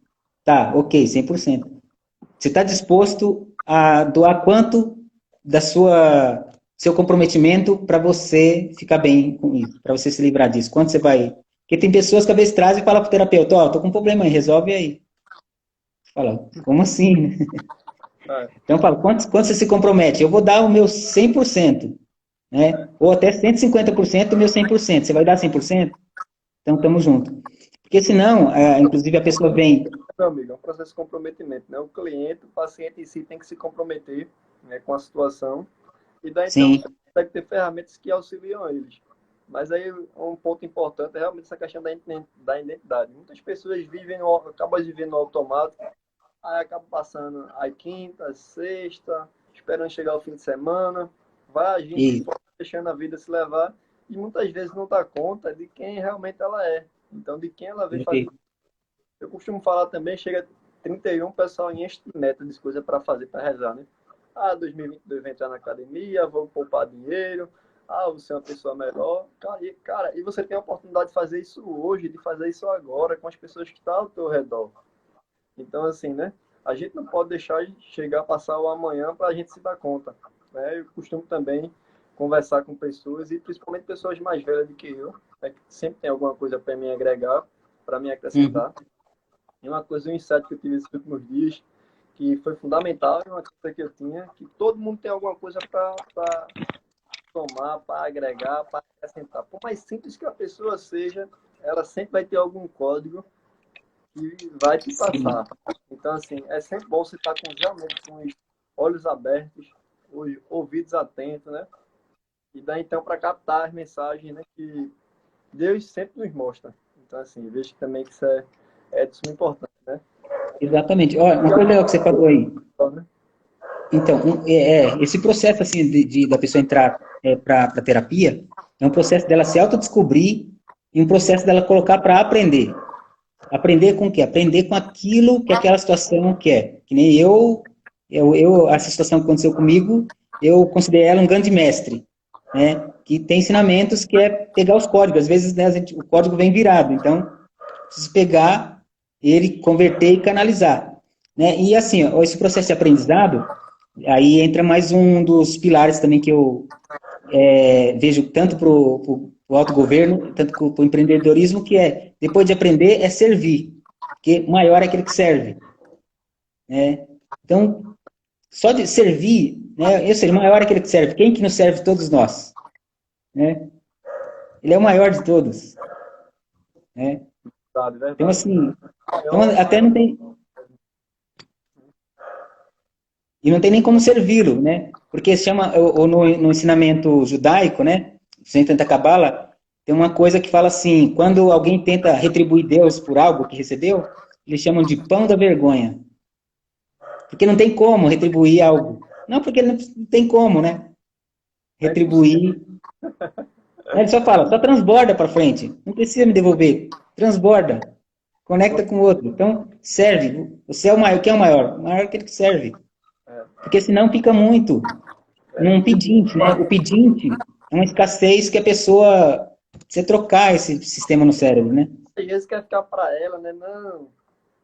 Tá, ok, 100%. Você está disposto a doar quanto da seu comprometimento para você ficar bem com isso, para você se livrar disso? Quanto você vai... Porque tem pessoas que às vezes trazem e falam para o terapeuta, ó, tô com um problema aí, resolve aí. Fala, como assim? Então eu falo, quanto você se compromete? Eu vou dar o meu 100%, né? Ou até 150% do meu 100%. Você vai dar 100%? Então estamos juntos. Porque senão, inclusive a pessoa vem... Meu amigo, é um processo de comprometimento, né? O cliente, o paciente em si tem que se comprometer, né, com a situação e daí então Sim, você consegue ter ferramentas que auxiliam eles. Mas aí um ponto importante é realmente essa questão da identidade. Muitas pessoas acabam vivendo no automático, aí acabam passando a quinta, a sexta, esperando chegar o fim de semana, vai agindo de e, forma, deixando a vida se levar e muitas vezes não dá conta de quem realmente ela é. Então, de quem ela veio fazer. Eu costumo falar também, chega 31, o pessoal enche de meta de coisa para fazer, para rezar, né? Ah, 2022 vai entrar na academia, vou poupar dinheiro. Ah, você é uma pessoa melhor. Cara, e você tem a oportunidade de fazer isso hoje, de fazer isso agora, com as pessoas que estão ao teu redor. Então, assim, né? A gente não pode deixar de chegar a passar o amanhã para a gente se dar conta. Né? Eu costumo também conversar com pessoas, e principalmente pessoas mais velhas do que eu, né? Que sempre tem alguma coisa para me agregar, para me uhum, acrescentar. E uma coisa, um insight que eu tive esses últimos dias, que foi fundamental, uma coisa que eu tinha, que todo mundo tem alguma coisa para tomar, para agregar, para acrescentar. Por mais simples que a pessoa seja, ela sempre vai ter algum código que vai te sim, passar. Então, assim, é sempre bom você estar realmente com os olhos abertos, os ouvidos atentos, né? E daí, então, para captar as mensagens, né, que Deus sempre nos mostra. Então, assim, vejo também que isso é de suma importância, né? exatamente. Olha, uma coisa legal que você falou aí. Então, né? Então, esse processo assim da pessoa entrar para a terapia é um processo dela se autodescobrir e um processo dela colocar para aprender. Aprender com o quê? Aprender com aquilo que aquela situação quer. Que nem essa situação que aconteceu comigo, eu considerei ela um grande mestre, né? Que tem ensinamentos que é pegar os códigos. Às vezes, né, o código vem virado, então preciso pegar ele, converter e canalizar, né? E assim, ó, esse processo de aprendizado, aí entra mais um dos pilares também que eu vejo tanto para o autogoverno, tanto para o empreendedorismo, que depois de aprender, é servir, porque maior é aquele que serve, né? Então, só de servir, né? Ou seja, maior é aquele que serve. Quem que nos serve? Todos nós, né? Ele é o maior de todos, né? Verdade, Então, verdade. assim, então, Maior, até maior. não tem, e não tem nem como servi-lo, né? Porque se chama, ou no ensinamento judaico, né? 180 Cabala, tem uma coisa que fala assim, quando alguém tenta retribuir Deus por algo que recebeu, eles chamam de pão da vergonha. Porque não tem como retribuir algo. Não, porque não tem como, né? É impossível. Retribuir. Ele só fala, só transborda para frente. Não precisa me devolver. Transborda. Conecta com o outro. Então, serve. Você é o maior. Quem é o maior? O maior é aquele que serve. É, Porque senão fica muito num e pedinte, né? O pedinte é uma escassez que a pessoa precisa trocar esse sistema no cérebro, né? às vezes quer ficar para ela, né? Não,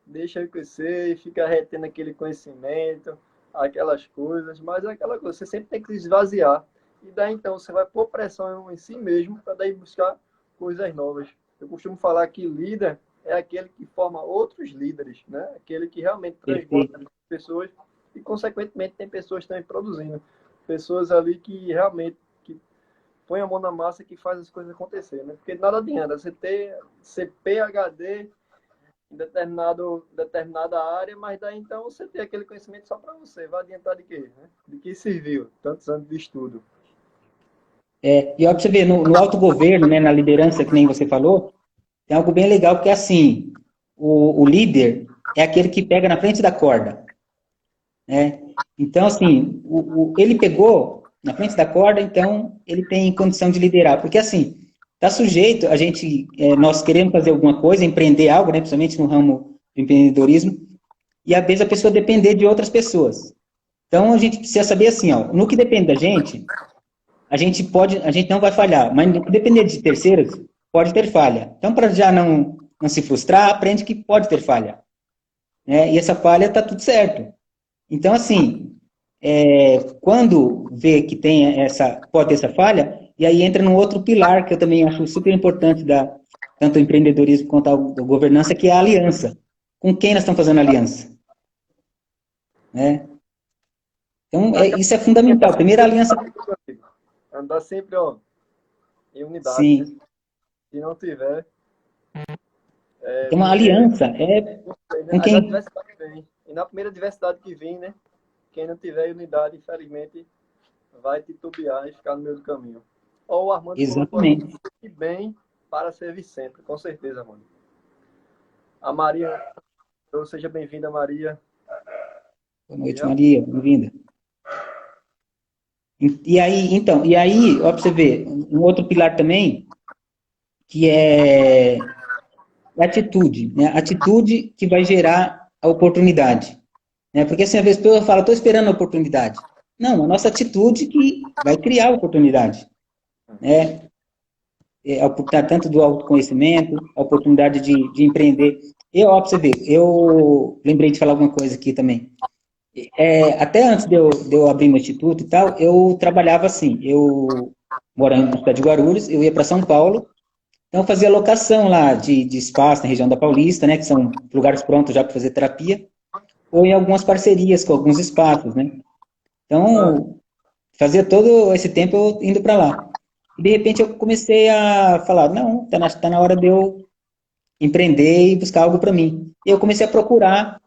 deixa eu crescer, fica retendo aquele conhecimento, aquelas coisas, mas é aquela coisa, você sempre tem que esvaziar. E daí então você vai pôr pressão em si mesmo para daí buscar coisas novas. Eu costumo falar que líder é aquele que forma outros líderes, né? Aquele que realmente transborda Perfeito. as pessoas e, consequentemente, tem pessoas também produzindo. Pessoas ali que realmente que põe a mão na massa que faz as coisas acontecer, né? Porque nada adianta você ter ser PhD em determinada área, mas daí então você tem aquele conhecimento só para você. Vai adiantar de quê? Né? De que serviu tantos anos de estudo? E ó, pra você ver, no autogoverno, né, na liderança, que nem você falou, tem algo bem legal que é assim, o líder é aquele que pega na frente da corda, né? Então, assim, ele pegou na frente da corda, então ele tem condição de liderar. Porque, assim, está sujeito, a gente, nós queremos fazer alguma coisa, empreender algo, né, principalmente no ramo do empreendedorismo, e às vezes a pessoa depender de outras pessoas. Então, a gente precisa saber assim, ó, no que depende da gente, a gente não vai falhar, mas no que depender de terceiros, pode ter falha. Então, para já não se frustrar, aprende que pode ter falha, né? E essa falha está tudo certo. Então, assim, quando vê que tem pode ter essa falha, e aí entra num outro pilar que eu também acho super importante tanto o empreendedorismo quanto a governança, que é a aliança. Com quem nós estamos fazendo aliança, né? Então, isso é fundamental. Primeiro, a aliança, Andar sempre, ó, em unidade, né? sim, Se não tiver, tem uma viver, aliança, né? com As quem... adversidades vêm. E na primeira adversidade que vem, né? Quem não tiver unidade, infelizmente, vai titubear e ficar no meio do caminho. Ó, o Armando colocou aqui, Exatamente. que bem para servir sempre, com certeza, mano. A Maria, seja bem-vinda, Maria. Boa E noite, realmente, Maria, bem-vinda. E aí, ó, para você ver, um outro pilar também, que é a atitude, né? A atitude que vai gerar a oportunidade, né? Porque assim, a pessoa fala, estou esperando a oportunidade. Não, a nossa atitude que vai criar a oportunidade, né? A oportunidade tanto do autoconhecimento, a oportunidade de empreender. Ó, para você ver, eu lembrei de falar alguma coisa aqui também. Até antes de eu abrir meu instituto e tal, eu trabalhava assim, eu morando na cidade de Guarulhos, eu ia para São Paulo, então eu fazia locação lá de espaço na região da Paulista, né, que são lugares prontos já para fazer terapia, ou em algumas parcerias com alguns espaços, né. ah, Então, fazia todo esse tempo eu indo para lá. E de repente eu comecei a falar, não, tá na hora de eu empreender e buscar algo para mim. E eu comecei a procurar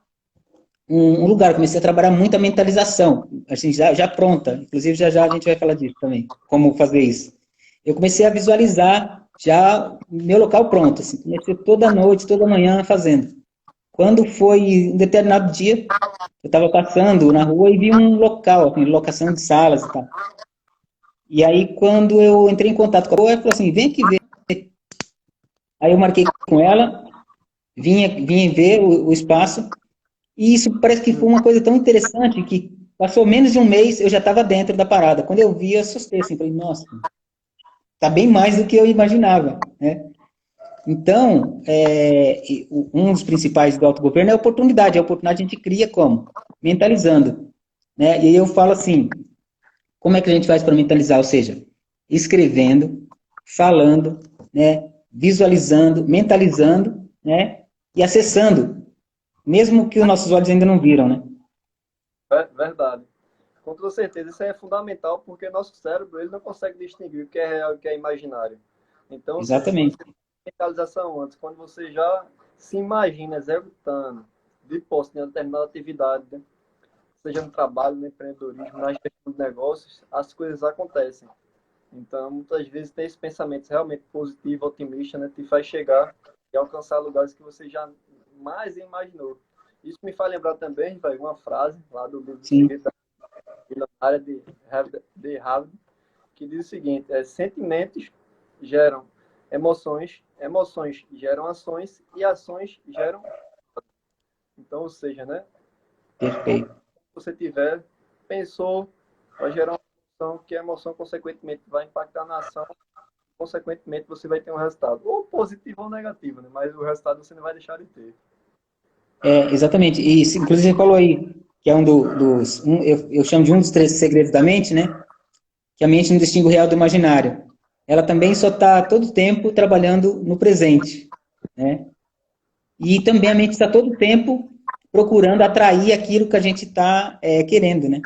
um lugar, comecei a trabalhar muito a mentalização, assim, já pronta, inclusive já a gente vai falar disso também, como fazer isso. Eu comecei a visualizar já meu local pronto, assim, comecei toda noite, toda manhã fazendo. Quando foi um determinado dia, eu estava passando na rua e vi um local, assim, locação de salas e tal. E aí, quando eu entrei em contato com a pessoa, ela falou assim, vem aqui ver. Aí eu marquei com ela, vinha ver o espaço, e isso parece que foi uma coisa tão interessante que passou menos de um mês, eu já estava dentro da parada. Quando eu vi, eu assustei, assim, falei, nossa, tá bem mais do que eu imaginava, né? Então, um dos principais do autogoverno é a oportunidade. A oportunidade a gente cria como? Mentalizando, né? E aí eu falo assim, como é que a gente faz para mentalizar? Ou seja, escrevendo, falando, né? Visualizando, mentalizando, né? E acessando, mesmo que os nossos olhos ainda não viram, né? verdade. Com toda certeza, isso é fundamental porque nosso cérebro ele não consegue distinguir o que é real e o que é imaginário. Então, se você Exatamente. tem mentalização antes, quando você já se imagina executando de posse de uma determinada atividade, né? Seja no trabalho, no empreendedorismo, na gestão de negócios, as coisas acontecem. Então, muitas vezes, ter esse pensamento realmente positivo, otimista, né, te faz chegar e alcançar lugares que você já mais imaginou. Isso me faz lembrar também, vai, uma frase lá do livro Sim, Segredo da Milionária de Harvard, que diz o seguinte: sentimentos geram emoções, emoções geram ações e ações geram. Então, ou seja, né, tudo perfeito. que você tiver, pensou, vai gerar uma emoção, que a emoção, consequentemente, vai impactar na ação, consequentemente, você vai ter um resultado, ou positivo ou negativo, né? Mas o resultado você não vai deixar de ter. Exatamente. E inclusive você falou aí que é eu chamo de um dos 13 segredos da mente, né? Que a mente não distingue o real do imaginário. Ela também só está todo o tempo trabalhando no presente, né? E também a mente está todo o tempo procurando atrair aquilo que a gente está querendo, né?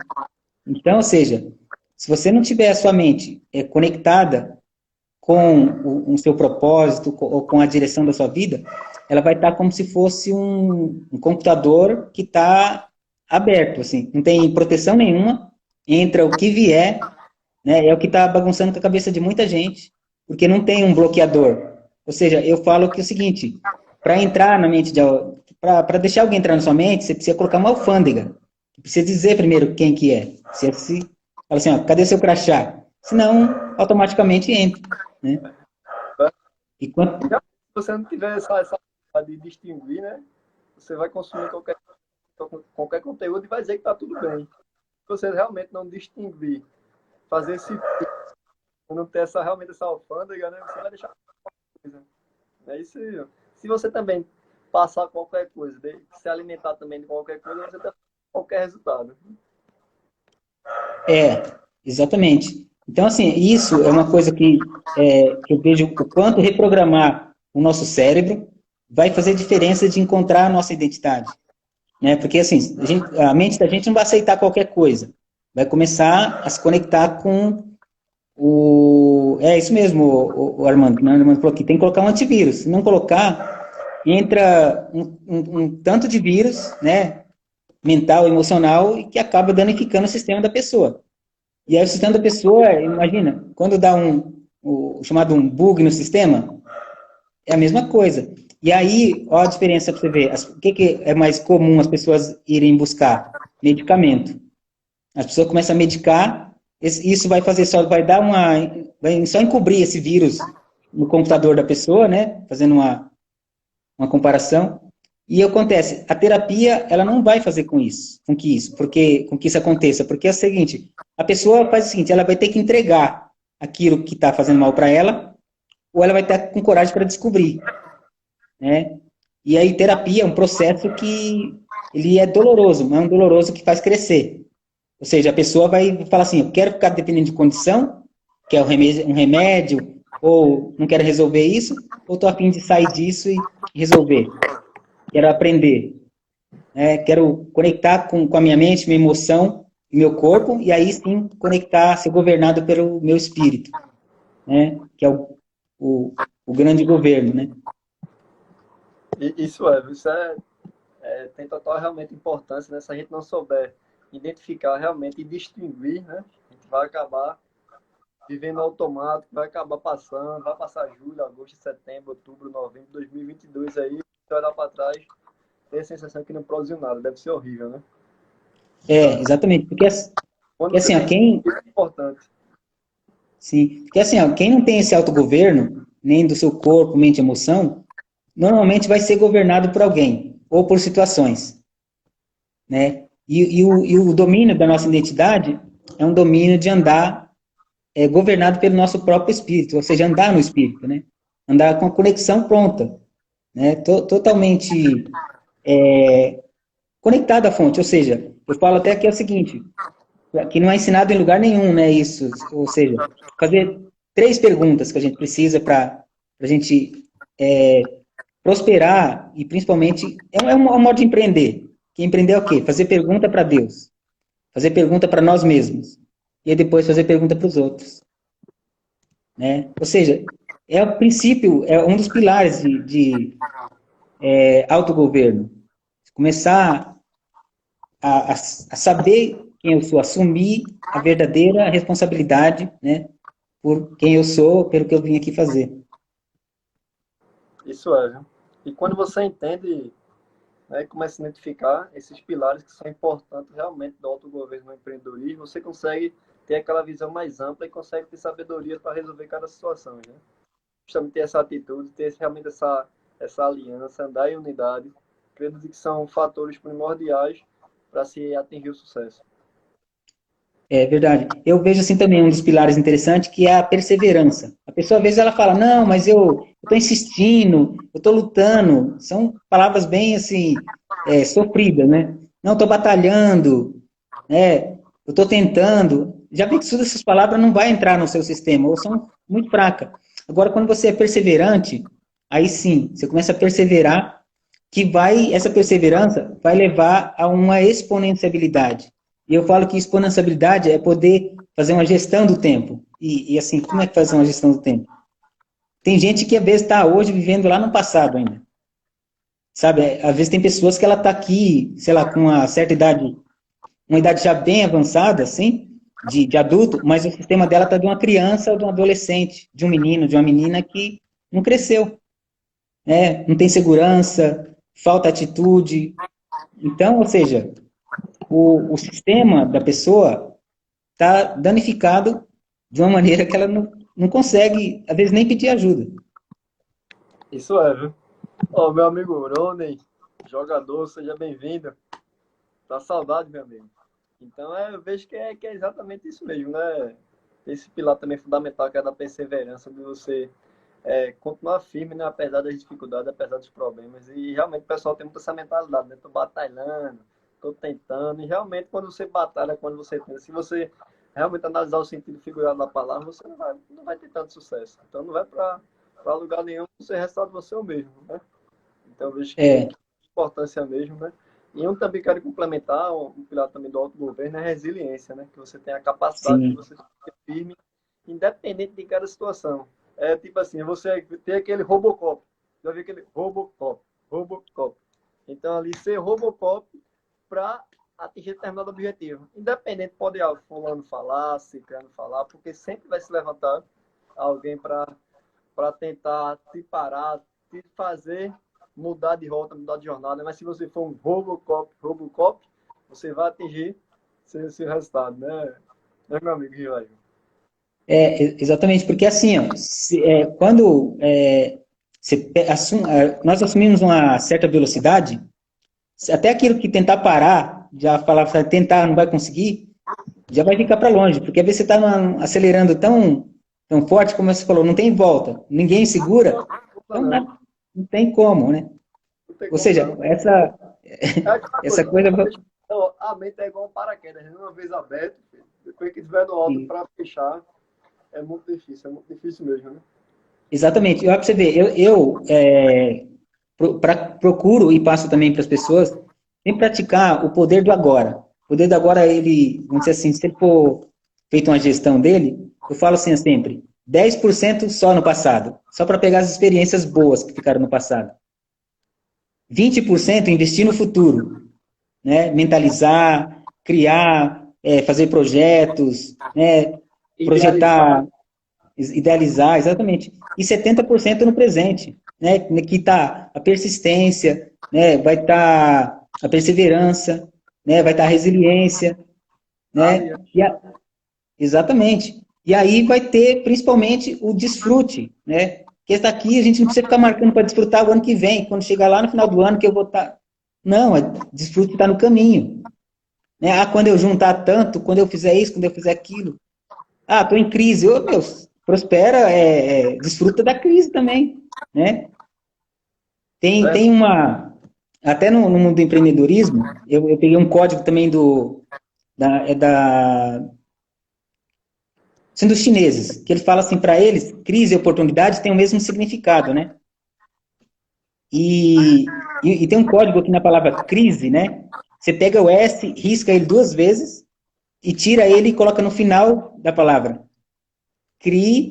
Então, ou seja, se você não tiver a sua mente conectada com o seu propósito ou com a direção da sua vida, ela vai estar como se fosse um computador que está aberto, assim, não tem proteção nenhuma, entra o que vier, né? É o que está bagunçando com a cabeça de muita gente, porque não tem um bloqueador. Ou seja, eu falo que é o seguinte, para entrar na mente para deixar alguém entrar na sua mente, você precisa colocar uma alfândega. Você precisa dizer primeiro quem que é. Você fala assim, ó, cadê seu crachá? Senão, automaticamente entra, né? E quanto, Já, se você não tiver essa de distinguir, né, você vai consumir qualquer conteúdo e vai dizer que está tudo bem. Se você realmente não distinguir, fazer esse não ter realmente essa alfândega, né, você vai deixar coisa. É isso aí. Se você também passar qualquer coisa, se alimentar também de qualquer coisa, você tem qualquer resultado. É, exatamente. Então, assim, isso é uma coisa que eu vejo o quanto reprogramar o nosso cérebro vai fazer diferença de encontrar a nossa identidade, né? Porque, assim, a mente da gente não vai aceitar qualquer coisa. Vai começar a se conectar com É isso mesmo, o Armando, que o Armando falou aqui, tem que colocar um antivírus. Se não colocar, entra um tanto de vírus, né? Mental, emocional, e que acaba danificando o sistema da pessoa. E aí o sistema da pessoa, imagina, quando dá o chamado um bug no sistema, é a mesma coisa. E aí, ó a diferença para você ver. O que é mais comum as pessoas irem buscar? Medicamento. As pessoas começam a medicar, isso vai fazer só, vai só encobrir esse vírus no computador da pessoa, né? Fazendo uma comparação. E acontece, a terapia, ela não vai fazer com que isso aconteça, porque é o seguinte, a pessoa faz o seguinte, ela vai ter que entregar aquilo que está fazendo mal para ela, ou ela vai estar com coragem para descobrir, né? E aí terapia é um processo que ele é doloroso, mas é um doloroso que faz crescer. Ou seja, a pessoa vai falar assim, eu quero ficar dependendo de condição, que é um remédio, ou não quero resolver isso, ou estou a fim de sair disso e resolver. Quero aprender, né? Quero conectar com a minha mente, minha emoção, meu corpo, e aí sim conectar, ser governado pelo meu espírito, né? Que é o grande governo, né? Isso tem total realmente importância, né? Se a gente não souber identificar realmente e distinguir, né? A gente vai acabar vivendo automático, vai acabar passando, vai passar julho, agosto, setembro, outubro, novembro de 2022 aí, você olhar para trás, ter a sensação que não produziu nada, deve ser horrível, né? Então, Exatamente, quando porque você assim, ó, tem isso, é importante. sim, porque assim, ó, quem não tem esse autogoverno, nem do seu corpo, mente e emoção, normalmente vai ser governado por alguém, ou por situações, né? E o domínio da nossa identidade é um domínio de andar governado pelo nosso próprio espírito, ou seja, andar no espírito, né? Andar com a conexão pronta, né? Totalmente conectado à fonte, ou seja, eu falo até que é o seguinte, que não é ensinado em lugar nenhum, né, isso, ou seja, fazer 3 perguntas que a gente precisa para a gente prosperar e principalmente, é um modo de empreender, que empreender é o quê? Fazer pergunta para Deus, fazer pergunta para nós mesmos, e aí depois fazer pergunta para os outros, né, ou seja, é o princípio, é um dos pilares de autogoverno, começar a saber quem eu sou, assumir a verdadeira responsabilidade, né, por quem eu sou, pelo que eu vim aqui fazer. Isso é, viu? E quando você entende, né, e começa a identificar esses pilares que são importantes realmente do autogoverno no empreendedorismo, você consegue ter aquela visão mais ampla e consegue ter sabedoria para resolver cada situação, né? Justamente ter essa atitude, ter realmente essa aliança, andar em unidade, acredito que são fatores primordiais para se atingir o sucesso. É verdade. Eu vejo assim também um dos pilares interessantes que é a perseverança. A pessoa às vezes ela fala, não, mas eu estou insistindo, eu estou lutando. São palavras bem assim, sofridas, né? Não, estou batalhando, né? Eu estou tentando. Já vi que todas essas palavras não vai entrar no seu sistema, ou são muito fracas. Agora, quando você é perseverante, aí sim, você começa a perseverar, que vai, essa perseverança vai levar a uma exponenciabilidade. E eu falo que exponenciabilidade é poder fazer uma gestão do tempo. E assim, como é que faz uma gestão do tempo? Tem gente que às vezes está hoje vivendo lá no passado ainda. Sabe, às vezes tem pessoas que ela está aqui, sei lá, com uma certa idade, uma idade já bem avançada, assim, de adulto, mas o sistema dela está de uma criança ou de um adolescente, de um menino, de uma menina que não cresceu, né? Não tem segurança, falta atitude. Então, ou seja, o sistema da pessoa está danificado de uma maneira que ela não consegue, às vezes, nem pedir ajuda. Isso é, viu? Ó, meu amigo Roney, jogador, seja bem-vindo. Tá saudade, meu amigo. Então, eu vejo que é exatamente isso mesmo, né? Esse pilar também fundamental que é da perseverança, de você continuar firme, né? Apesar das dificuldades, apesar dos problemas. E realmente o pessoal tem muita essa mentalidade, né? Tô batalhando, tô tentando. E realmente, quando você batalha, quando você tenta, se você realmente analisar o sentido figurado da palavra, você não vai ter tanto sucesso. Então, não vai para lugar nenhum, você resultado você mesmo, né? Então, eu vejo que É, importância mesmo, né? E eu também quero complementar, um pilar também do autogoverno é a resiliência, né? Que você tem a capacidade de sim, você ser firme, independente de cada situação. É tipo assim, você tem aquele Robocop, já viu aquele Robocop. Então ali ser Robocop para atingir determinado objetivo. Independente, pode fulano falar, ciclano falar, porque sempre vai se levantar alguém para tentar te parar, te fazer mudar de rota, mudar de jornada. Mas se você for um Robocop, você vai atingir seu resultado, né, meu amigo Gilaio? exatamente, porque assim, ó, quando nós assumimos uma certa velocidade, até aquilo que tentar parar, já falar, tentar, não vai conseguir, já vai ficar para longe, porque às vezes você está acelerando tão forte, como você falou, não tem volta, ninguém segura, então Não, não tem como, né? não tem Ou como seja, não. essa, É aquela essa coisa, coisa. a mente é igual um paraquedas, né? Uma vez aberto, depois que estiver no alto para fechar, é muito difícil mesmo, né? Exatamente. Olha para você ver, procuro e passo também para as pessoas em praticar o poder do agora. O poder do agora, ele, vamos dizer assim, se ele for feito uma gestão dele, eu falo assim sempre, 10% só no passado, só para pegar as experiências boas que ficaram no passado. 20% investir no futuro, né? Mentalizar, criar, fazer projetos, né? Idealizar. Projetar, idealizar, exatamente. E 70% no presente, né? Que está a persistência, né? Vai estar a perseverança, né? Vai estar a resiliência, né? Aliás, Exatamente. E aí vai ter principalmente o desfrute, né? Que está aqui, a gente não precisa ficar marcando para desfrutar o ano que vem, quando chegar lá no final do ano que eu vou estar. Não, desfrute está no caminho. Né? Ah, quando eu juntar tanto, quando eu fizer isso, quando eu fizer aquilo. Ah, estou em crise. Ô, meu, prospera, desfruta da crise também, né? Tem uma... Até no mundo do empreendedorismo, eu peguei um código também sendo dos chineses, que ele fala assim, para eles, crise e oportunidade têm o mesmo significado, né? E tem um código aqui na palavra crise, né? Você pega o S, risca ele duas vezes e tira ele e coloca no final da palavra. Crie,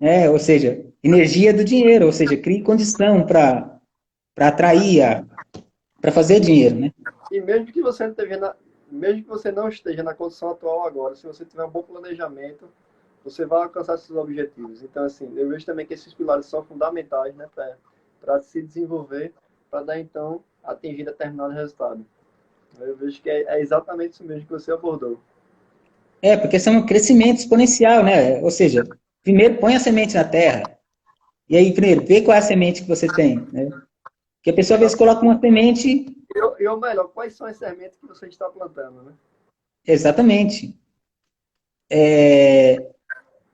né? Ou seja, energia do dinheiro, ou seja, crie condição para atrair, para fazer dinheiro, né? e mesmo que você não esteja na condição atual agora, se você tiver um bom planejamento, você vai alcançar seus objetivos. Então, assim, eu vejo também que esses pilares são fundamentais, né, para se desenvolver, para dar, então, atingir determinado resultado. Eu vejo que é exatamente isso mesmo que você abordou. Porque são um crescimento exponencial, né? Ou seja, primeiro põe a semente na terra, e aí, primeiro, vê qual é a semente que você tem, né? Porque a pessoa às vezes coloca uma semente. E o melhor, quais são as sementes que você está plantando, né? Exatamente.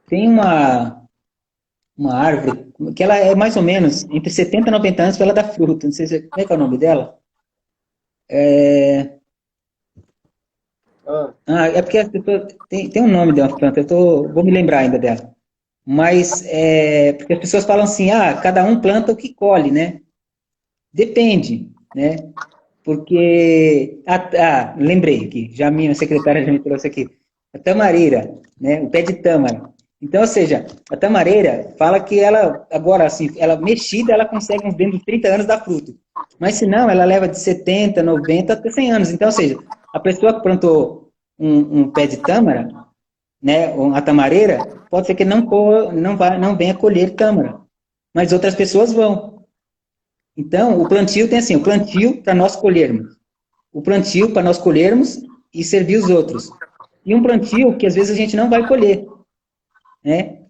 Tem uma árvore que ela é mais ou menos entre 70 e 90 anos para ela dar fruto. Não sei se, como é que é o nome dela? Ah, É porque as pessoas, tem um nome de uma planta, vou me lembrar ainda dela. Mas porque as pessoas falam assim, cada um planta o que colhe, né? Depende, né? Porque, lembrei aqui, já a minha secretária já me trouxe aqui, a tamareira, né? O pé de tâmara. Então, ou seja, a tamareira fala que ela, agora assim, ela mexida, ela consegue uns dentro de 30 anos dar fruto. Mas se não, ela leva de 70, 90 até 100 anos. Então, ou seja, a pessoa que plantou um pé de tâmara, né, a tamareira, pode ser que não venha colher tâmara, mas outras pessoas vão. Então, o plantio tem assim, o plantio para nós colhermos, o plantio para nós colhermos e servir os outros. E um plantio que às vezes a gente não vai colher, né?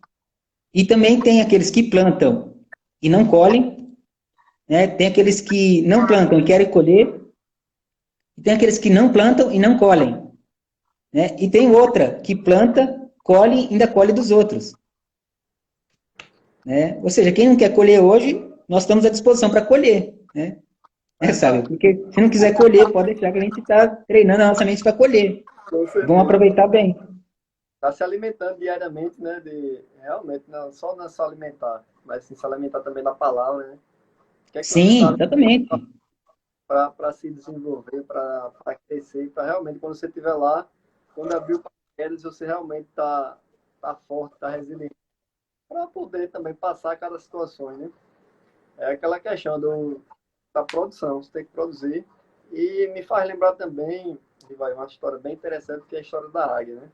E também tem aqueles que plantam e não colhem, né? Tem aqueles que não plantam e querem colher, e tem aqueles que não plantam e não colhem, né? E tem outra que planta, colhe e ainda colhe dos outros, né? Ou seja, quem não quer colher hoje, nós estamos à disposição para colher, né? Sabe? Porque se não quiser colher, pode deixar que a gente está treinando a nossa mente para colher. com Vamos certeza. aproveitar bem. Está se alimentando diariamente, né? Realmente, não só alimentar, mas sim, se alimentar também da palavra, né? O que é que você está Sim, exatamente. para se desenvolver, para crescer, para realmente, quando você estiver lá, quando abrir o paraquedas, você realmente tá forte, está resiliente, para poder também passar cada situação, né? É aquela questão da produção, você tem que produzir. E me faz lembrar também, vai uma história bem interessante, que é a história da águia, né?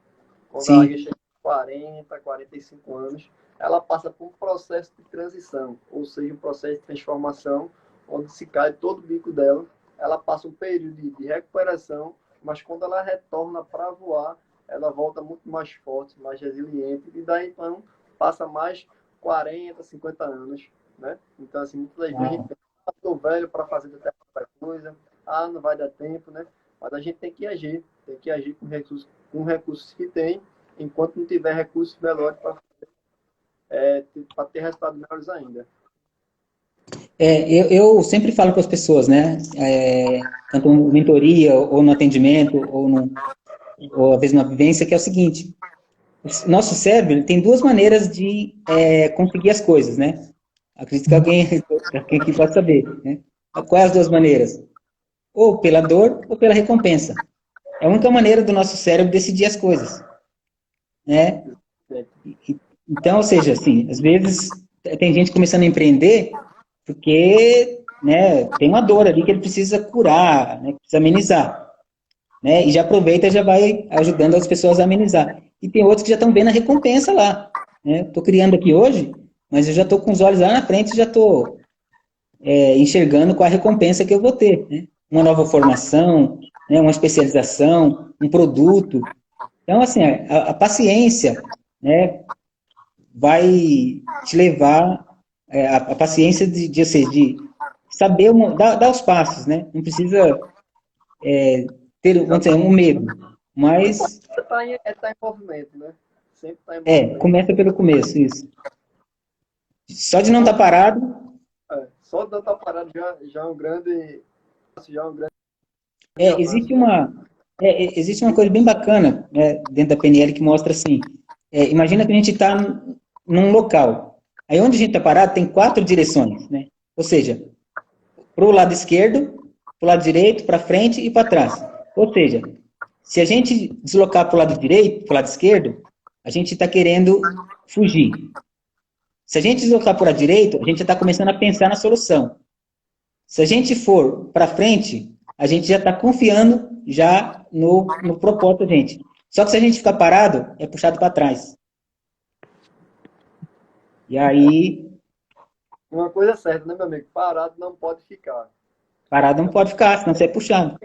Quando a águia Sim, chega a 40, 45 anos, ela passa por um processo de transição, ou seja, um processo de transformação, onde se cai todo o bico dela, ela passa um período de recuperação, mas quando ela retorna para voar, ela volta muito mais forte, mais resiliente, e daí então passa mais 40, 50 anos, né? Então, assim, muitas das vezes a gente pensa, estou velho para fazer determinada coisa, não vai dar tempo, né? Mas a gente tem que agir com recursos que tem, enquanto não tiver recursos melhores para ter resultados melhores ainda. eu sempre falo para as pessoas, né? Tanto em mentoria, ou no atendimento, ou às vezes na vivência, que é o seguinte: o nosso cérebro ele tem duas maneiras de conseguir as coisas, né? Acredito que alguém aqui pode saber, né? Quais as duas maneiras? Ou pela dor ou pela recompensa. É a única maneira do nosso cérebro decidir as coisas, né? Então, ou seja, assim, às vezes tem gente começando a empreender porque, né, tem uma dor ali que ele precisa curar, né, precisa amenizar, né? E já aproveita e já vai ajudando as pessoas a amenizar. E tem outros que já estão vendo a recompensa lá, né? Estou criando aqui hoje, mas eu já estou com os olhos lá na frente, já estou enxergando qual a recompensa que eu vou ter, né? Uma nova formação, né, uma especialização, um produto. Então, assim, a paciência, né, vai te levar, a paciência de saber dar os passos, né? Não precisa ter, vamos dizer, um medo, mas Tá em movimento, né? Sempre está em movimento. começa pelo começo, isso. Só de não estar parado, Só de eu estar parado já é um grande, já é um grande existe avanço, né? existe uma coisa bem bacana, né, dentro da PNL que mostra assim, imagina que a gente está num local, aí onde a gente está parado tem 4 direções, né? Ou seja, para o lado esquerdo, para o lado direito, para frente e para trás. Ou seja, se a gente deslocar para o lado direito, para o lado esquerdo, a gente está querendo fugir. Se a gente deslocar para o lado direito, a gente já está começando a pensar na solução. Se a gente for para frente, a gente já está confiando já no propósito da gente. Só que se a gente ficar parado, é puxado para trás. E aí, Uma coisa é certa, né, meu amigo? Parado não pode ficar. parado não Então, pode ficar, senão você é puxado.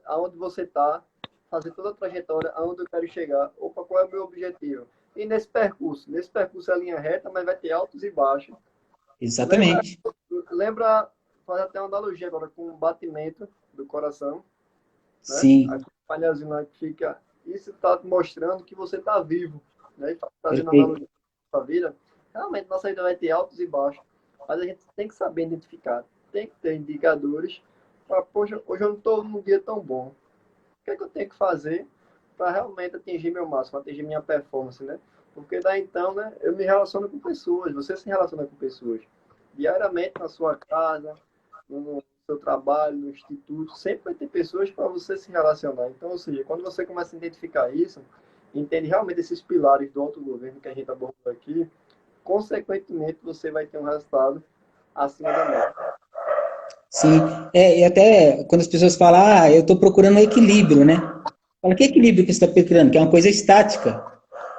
aonde você está, fazer toda a trajetória, aonde eu quero chegar, opa, qual é o meu objetivo? E nesse percurso é linha reta, mas vai ter altos e baixos. Lembra, Exatamente. lembra, faz até uma analogia agora com o batimento do coração, né? Sim, Aquele palhazinho lá que fica, isso está mostrando que você está vivo, né? E fazendo perfeito. analogia com a vida, realmente nossa vida vai ter altos e baixos, mas a gente tem que saber identificar, tem que ter indicadores para, poxa, hoje eu não estou num dia tão bom, o que é que eu tenho que fazer para realmente atingir meu máximo, atingir minha performance, né? Porque daí então, né, eu me relaciono com pessoas, você se relaciona com pessoas diariamente na sua casa, no seu trabalho, no instituto, sempre vai ter pessoas para você se relacionar. Então, ou seja, quando você começa a identificar isso, entende realmente esses pilares do autogoverno que a gente abordou aqui, consequentemente você vai ter um resultado acima da média. Sim, e até quando as pessoas falam, eu estou procurando um equilíbrio, né? Fala, que equilíbrio que você está procurando? Que é uma coisa estática.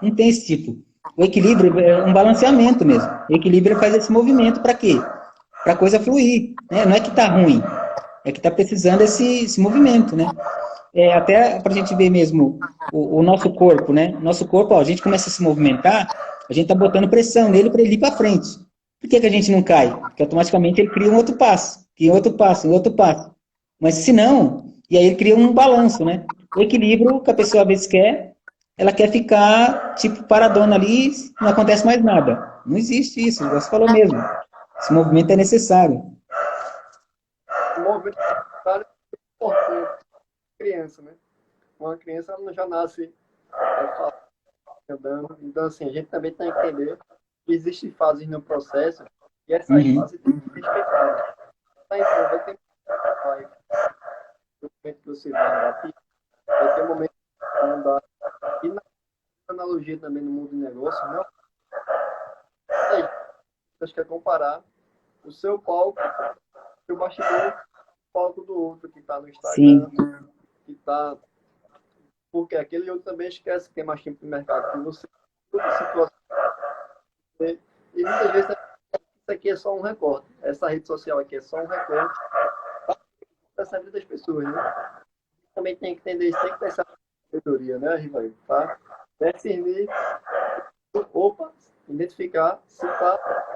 Não tem esse tipo. O equilíbrio é um balanceamento mesmo. O equilíbrio faz esse movimento para quê? Para a coisa fluir, né? Não é que está ruim, é que está precisando esse movimento, né? Até para a gente ver mesmo o nosso corpo, né? Nosso corpo, ó, a gente começa a se movimentar, a gente está botando pressão nele para ele ir para frente. Por que a gente não cai? Porque automaticamente ele cria um outro passo, cria outro passo, outro passo. Mas se não, e aí ele cria um balanço, né? O equilíbrio que a pessoa às vezes quer, ela quer ficar tipo paradona ali, não acontece mais nada. Não existe isso, você falou mesmo. Esse movimento é necessário. O movimento é importante criança, né? Uma criança ela não já nasce andando. Então, assim, a gente também tem que entender que existem fases no processo e essas Uhum. fases têm que ser respeitadas. Tá, então, vai ter um momento que você vai engatir, vai ter um momento que não dá. E na analogia também no mundo do negócio, não é isso. Você quer comparar o seu palco, o seu bastidor, o palco do outro que está no Instagram, Sim, que está. Porque aquele outro também esquece que tem mais tempo de mercado que você. Toda situação. E muitas vezes isso aqui é só um recorte. Essa rede social aqui é só um recorte dessa vida das pessoas, né? Também tem que entender isso, tem que ter essa sabedoria, né, Rivaldo? Tá? Discernir, opa, identificar se tá.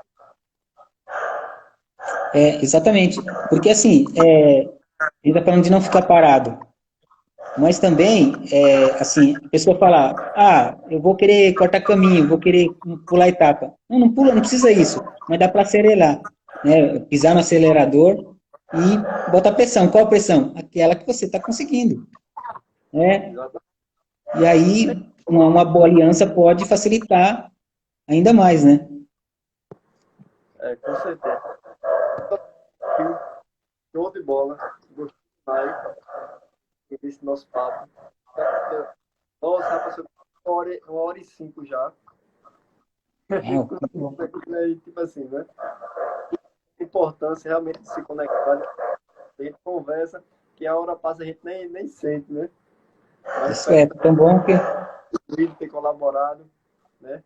exatamente. Porque assim, a gente está falando de não ficar parado. Mas também, assim, a pessoa fala, eu vou querer cortar caminho, vou querer pular etapa. Não, não pula, não precisa isso, mas dá para acelerar, né? Pisar no acelerador e botar pressão. Qual a pressão? Aquela que você está conseguindo, né? E aí, uma boa aliança pode facilitar ainda mais, né? Com certeza. Show de bola. Gostei demais desse nosso papo. Nossa, rapaz, uma hora e cinco já. A gente Muito bom. aí, tipo assim, né? A importância realmente de se conectar. A gente conversa, que a hora passa, a gente nem sente, né? Mas Isso é espero tão bom que... ter colaborado, né?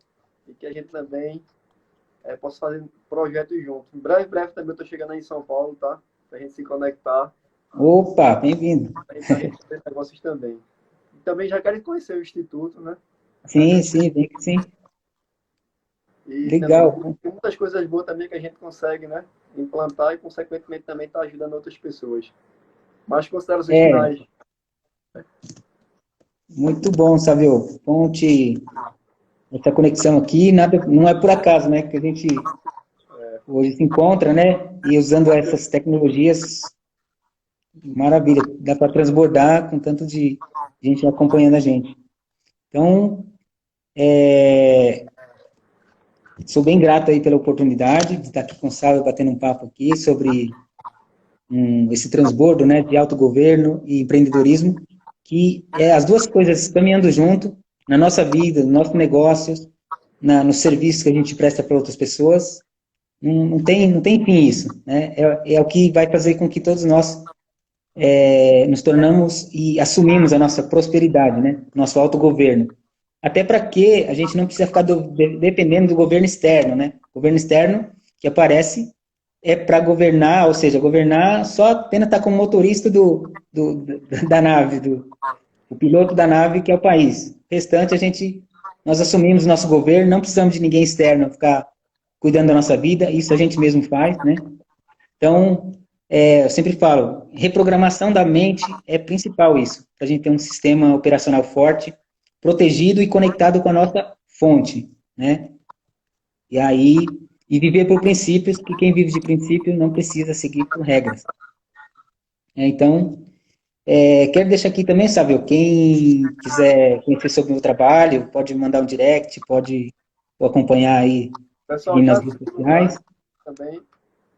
E que a gente também possa fazer projetos juntos. Em breve, breve também eu estou chegando aí em São Paulo, tá? Para a gente se conectar, Opa, bem-vindo. para a gente resolver negócios também. E também já quero conhecer o Instituto, né? Sim, sim, vem que sim. E também Legal. tem muitas coisas boas também que a gente consegue, né? Implantar e, consequentemente, também está ajudando outras pessoas. Mas considerações É, finais. muito bom, Savio. Ponte essa conexão aqui, nada, não é por acaso, né, que a gente hoje se encontra, né, e usando essas tecnologias, maravilha, dá para transbordar com tanto de gente acompanhando a gente. Então, sou bem grato aí pela oportunidade de estar aqui com o Sávio batendo um papo aqui sobre esse transbordo, né, de autogoverno e empreendedorismo, que é as duas coisas caminhando junto na nossa vida, no nosso negócio, no serviço que a gente presta para outras pessoas. Não tem fim isso, né? É o que vai fazer com que todos nós nos tornamos e assumimos a nossa prosperidade, né? Nosso autogoverno. Até para que a gente não precisa ficar dependendo do governo externo, né? Governo externo que aparece é para governar, ou seja, governar só apenas estar como motorista da nave, o piloto da nave, que é o país. O restante, nós assumimos nosso governo, não precisamos de ninguém externo ficar cuidando da nossa vida, isso a gente mesmo faz, né? Então, eu sempre falo, reprogramação da mente é principal isso, para a gente ter um sistema operacional forte, protegido e conectado com a nossa fonte, né? E aí, e viver por princípios, que quem vive de princípio não precisa seguir por regras. Então, quero deixar aqui também, sabe, quem quiser conhecer sobre o meu trabalho, pode mandar um direct, pode acompanhar aí, O pessoal seguir nas já redes seguiu lá sociais. também.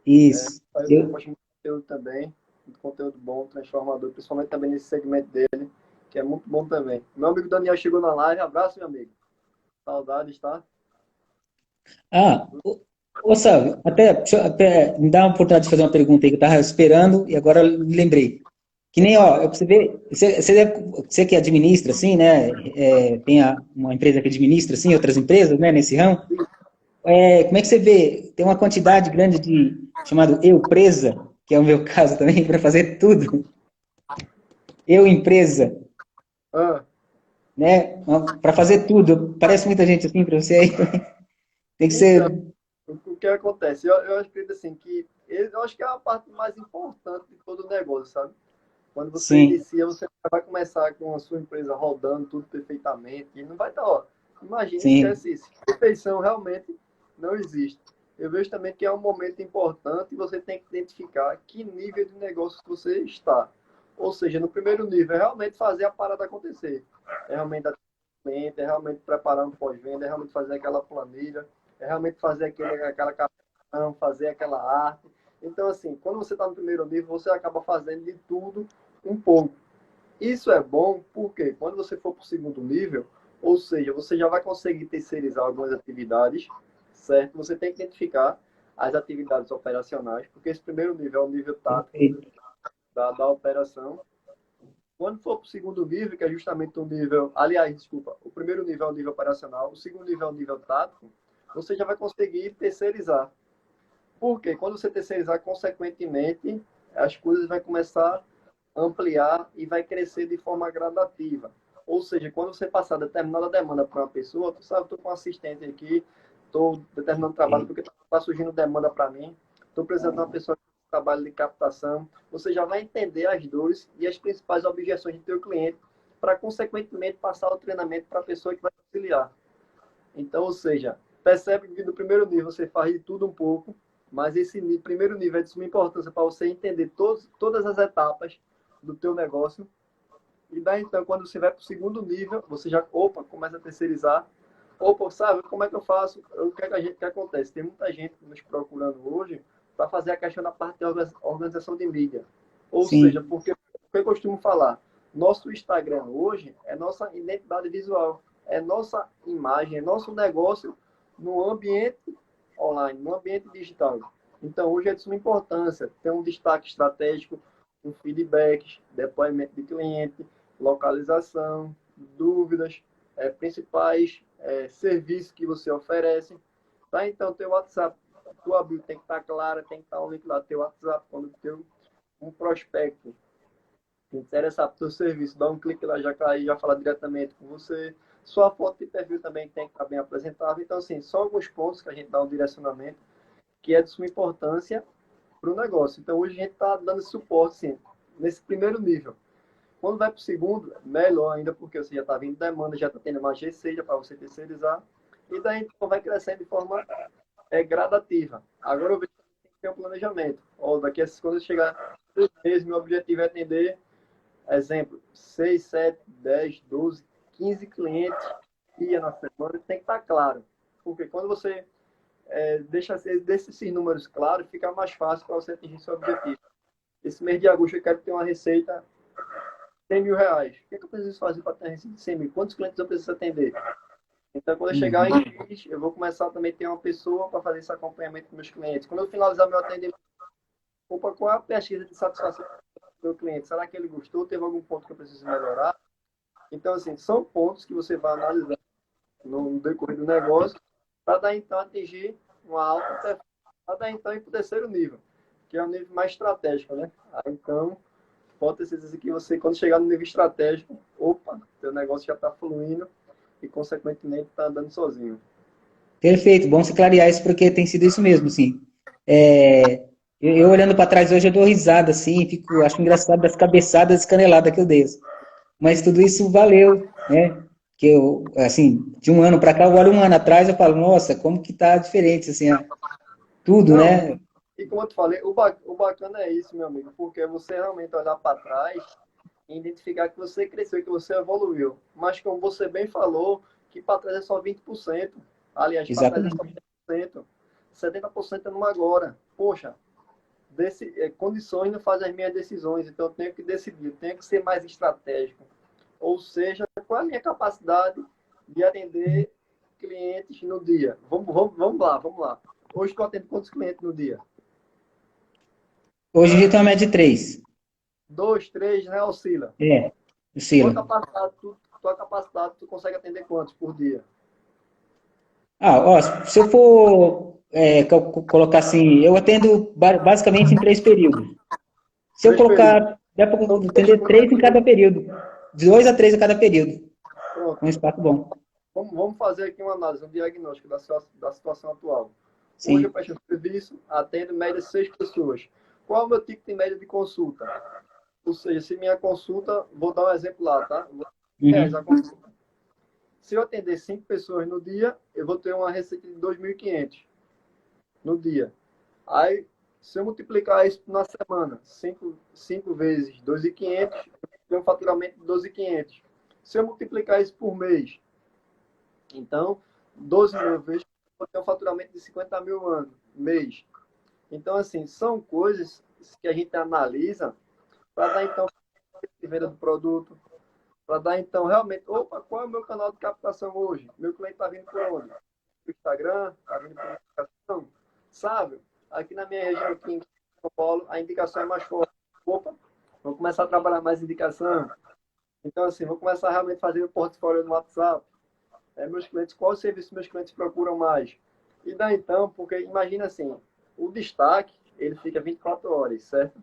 Isso. Faz um Eu, post de conteúdo também, muito conteúdo bom, transformador, principalmente também nesse segmento dele, que é muito bom também. Meu amigo Daniel chegou na live, abraço, meu amigo. Saudades, tá? Sabe, deixa até me dá uma oportunidade de fazer uma pergunta aí que eu estava esperando e agora eu me lembrei. Que nem, ó, você vê, você que administra, assim, né, tem uma empresa que administra, assim, outras empresas, né, nesse ramo, como é que você vê? Tem uma quantidade grande chamado eu presa, que é o meu caso também, para fazer tudo. Eu empresa, Ah, né, para fazer tudo. Parece muita gente assim para você aí. Tem que então, ser, o que acontece? Eu acredito assim que eu acho que é a parte mais importante de todo o negócio, sabe? Quando você sim, inicia, você vai começar com a sua empresa rodando tudo perfeitamente e não vai estar, ó. Imagina, sim, esquece isso. Perfeição realmente não existe. Eu vejo também que é um momento importante e você tem que identificar que nível de negócio você está. Ou seja, no primeiro nível é realmente fazer a parada acontecer. É realmente atendimento, é realmente preparar um pós-venda, é realmente fazer aquela planilha, é realmente fazer aquela captação, fazer aquela arte. Então, assim, quando você está no primeiro nível, você acaba fazendo de tudo um pouco. Isso é bom porque quando você for para o segundo nível, ou seja, você já vai conseguir terceirizar algumas atividades, certo? Você tem que identificar as atividades operacionais, porque esse primeiro nível é o nível tático perfeito. da operação. Quando for para o segundo nível, que é justamente o nível. Aliás, desculpa, o primeiro nível é o nível operacional, o segundo nível é o nível tático, você já vai conseguir terceirizar. Porque quando você terceirizar, consequentemente, as coisas vão começar a ampliar e vai crescer de forma gradativa. Ou seja, quando você passar determinada demanda para uma pessoa, tu sabe, estou com um assistente aqui, estou determinando trabalho porque está surgindo demanda para mim, estou precisando de uma pessoa que trabalhe de captação. Você já vai entender as dores e as principais objeções do teu cliente para, consequentemente, passar o treinamento para a pessoa que vai auxiliar. Então, ou seja, percebe que no primeiro nível você faz de tudo um pouco, mas esse primeiro nível é de suma importância para você entender todas as etapas do teu negócio. E daí, então, quando você vai para o segundo nível, você já, começa a terceirizar. Opa, sabe, como é que eu faço? O que, é que, que acontece? Tem muita gente nos procurando hoje para fazer a questão da parte de organização de mídia. Ou seja, Sim, porque eu costumo falar, nosso Instagram hoje é nossa identidade visual, é nossa imagem, é nosso negócio no ambiente online, no ambiente digital. Então, hoje é de suma importância ter um destaque estratégico, um feedback, depoimento de cliente, localização, dúvidas, principais serviços que você oferece. Tá? Então, teu WhatsApp, tua bio tem que estar clara, tem que estar um link lá do teu WhatsApp, quando teu um prospecto que interessar para o teu serviço, dá um clique lá, já cair, já fala diretamente com você. Sua foto de perfil também tem que estar bem apresentável. Então, assim, são alguns pontos que a gente dá um direcionamento que é de suma importância para o negócio. Então, hoje a gente está dando suporte, sim, nesse primeiro nível. Quando vai para o segundo, melhor ainda, porque você já está vindo demanda, já está tendo mais receita para você terceirizar, e daí então vai crescendo de forma gradativa. Agora eu vejo que tem que ter um planejamento. Daqui a quando chegar 3 meses, meu objetivo é atender, exemplo, 6, 7, 10, 12, 15 clientes dia na semana, tem que estar claro. Porque quando você deixa esses números claros, fica mais fácil para você atingir seu objetivo. Esse mês de agosto eu quero ter uma receita 100 mil reais. O que, é que eu preciso fazer para ter uma receita de 100 mil? Quantos clientes eu preciso atender? Então, quando eu chegar uhum, em X, eu vou começar também a ter uma pessoa para fazer esse acompanhamento com meus clientes. Quando eu finalizar meu atendimento, opa, qual é a pesquisa de satisfação do meu cliente? Será que ele gostou? Teve algum ponto que eu preciso melhorar? Então, assim, são pontos que você vai analisar no decorrer do negócio para dar, então, atingir uma alta performance, até então ir para o terceiro nível, que é o nível mais estratégico, né? Aí, então, pode ter certeza que você, quando chegar no nível estratégico, opa, seu negócio já está fluindo e, consequentemente, está andando sozinho. Perfeito, bom você clarear isso, porque tem sido isso mesmo, assim. É, eu olhando para trás hoje, eu dou risada, assim, fico, acho engraçado das cabeçadas caneladas que eu dei. Mas tudo isso valeu, né? Que eu, assim, de um ano para cá, eu olho um ano atrás, eu falo, nossa, como que tá diferente, assim, tudo, Não, né? e como eu te falei, o bacana é isso, meu amigo, porque você realmente olhar para trás e identificar que você cresceu, que você evoluiu. Mas como você bem falou, que para trás é só 20%. Aliás, para trás é só Exatamente. 30%. 70% é no agora. Poxa, condições não fazem as minhas decisões, então eu tenho que decidir, eu tenho que ser mais estratégico. Ou seja, qual é a minha capacidade de atender clientes no dia? Vamos lá. Hoje tu atende quantos clientes no dia? Hoje em dia tem uma média de 3. Dois, três, né? Oscila. É, Tua oscila. capacidade, tua capacidade, tu consegue atender quantos por dia? Ah, ó, se eu for colocar assim, eu atendo basicamente em 3 períodos. Se eu Três períodos. colocar, dá para São três atender clientes 3 em por cada dia. período. De 2 a 3 a cada período. Pronto. Um espaço bom. Vamos fazer aqui uma análise, um diagnóstico da situação atual. Hoje eu Sim. presto serviço, atendo em média 6 pessoas. Qual é o meu ticket de média de consulta? Ou seja, se minha consulta, vou dar um exemplo lá, tá? R$ 2.000 a Uhum. consulta. Se eu atender 5 pessoas no dia, eu vou ter uma receita de 2.500 no dia. Aí, se eu multiplicar isso na semana, 5 vezes 2.500, eu tenho um faturamento de 12.500. Se eu multiplicar isso por mês, então, 12 mil vezes, eu vou ter um faturamento de 50 mil ano, mês. Então, assim, são coisas que a gente analisa para dar, então, de venda do produto, para dar, então, realmente, opa, qual é o meu canal de captação hoje? Meu cliente está vindo por onde? Do Instagram, está vindo por indicação, sabe? Aqui na minha região, aqui em São Paulo, a indicação é mais forte. Opa, vou começar a trabalhar mais indicação. Então, assim, vou começar realmente a fazer o portfólio no WhatsApp. Meus clientes, qual serviço meus clientes procuram mais? E daí então, porque imagina assim, o destaque, ele fica 24 horas, certo?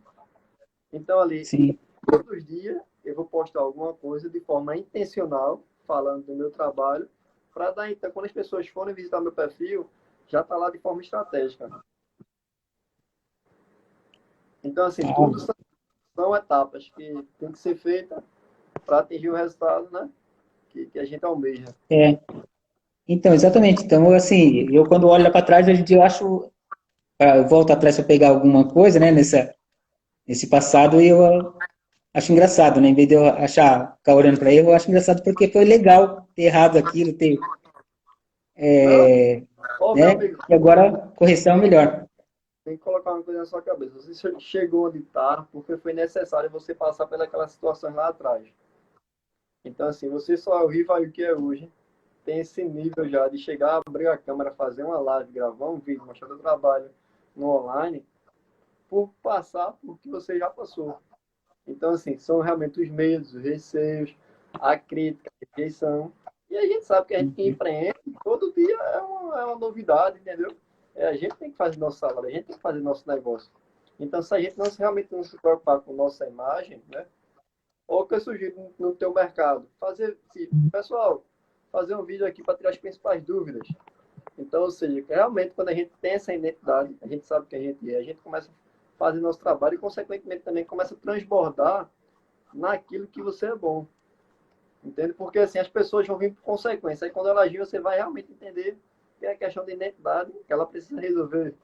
Então, ali, Sim. todos os dias, eu vou postar alguma coisa de forma intencional, falando do meu trabalho, para dar, então, quando as pessoas forem visitar meu perfil, já está lá de forma estratégica. Então, assim, tudo Ah, são etapas que tem que ser feita para atingir o resultado, né? Que a gente almeja. é. Então, exatamente. Então, assim, eu quando olho lá para trás, hoje em dia eu acho, eu volto atrás para pegar alguma coisa, né, nesse passado, e eu acho engraçado, né? Em vez de eu ficar olhando para ele, eu acho engraçado porque foi legal ter errado aquilo, Não, ó, meu né? amigo, E agora correção é melhor. tem que colocar uma coisa na sua cabeça. Você chegou onde está porque foi necessário você passar pelas situações lá atrás. Então, assim, você só é o rival que é hoje. Tem esse nível já de chegar, abrir a câmera, fazer uma live, gravar um vídeo, mostrar o trabalho no online, por passar por que você já passou. Então, assim, são realmente os medos, os receios, a crítica, a rejeição. E a gente sabe que a gente que empreende, todo dia é uma novidade, entendeu? A gente tem que fazer nosso salário, a gente tem que fazer nosso negócio. Então, se a gente realmente não se preocupar com nossa imagem, né? Ou o que eu sugiro no teu mercado? Pessoal, fazer um vídeo aqui para tirar as principais dúvidas. Então, ou seja, que realmente quando a gente tem essa identidade, a gente sabe que a gente é, a gente começa a fazer nosso trabalho e, consequentemente, também começa a transbordar naquilo que você é bom. Entende? Porque assim, as pessoas vão vir por consequência. Aí quando ela agir, você vai realmente entender que é a questão de identidade que ela precisa resolver.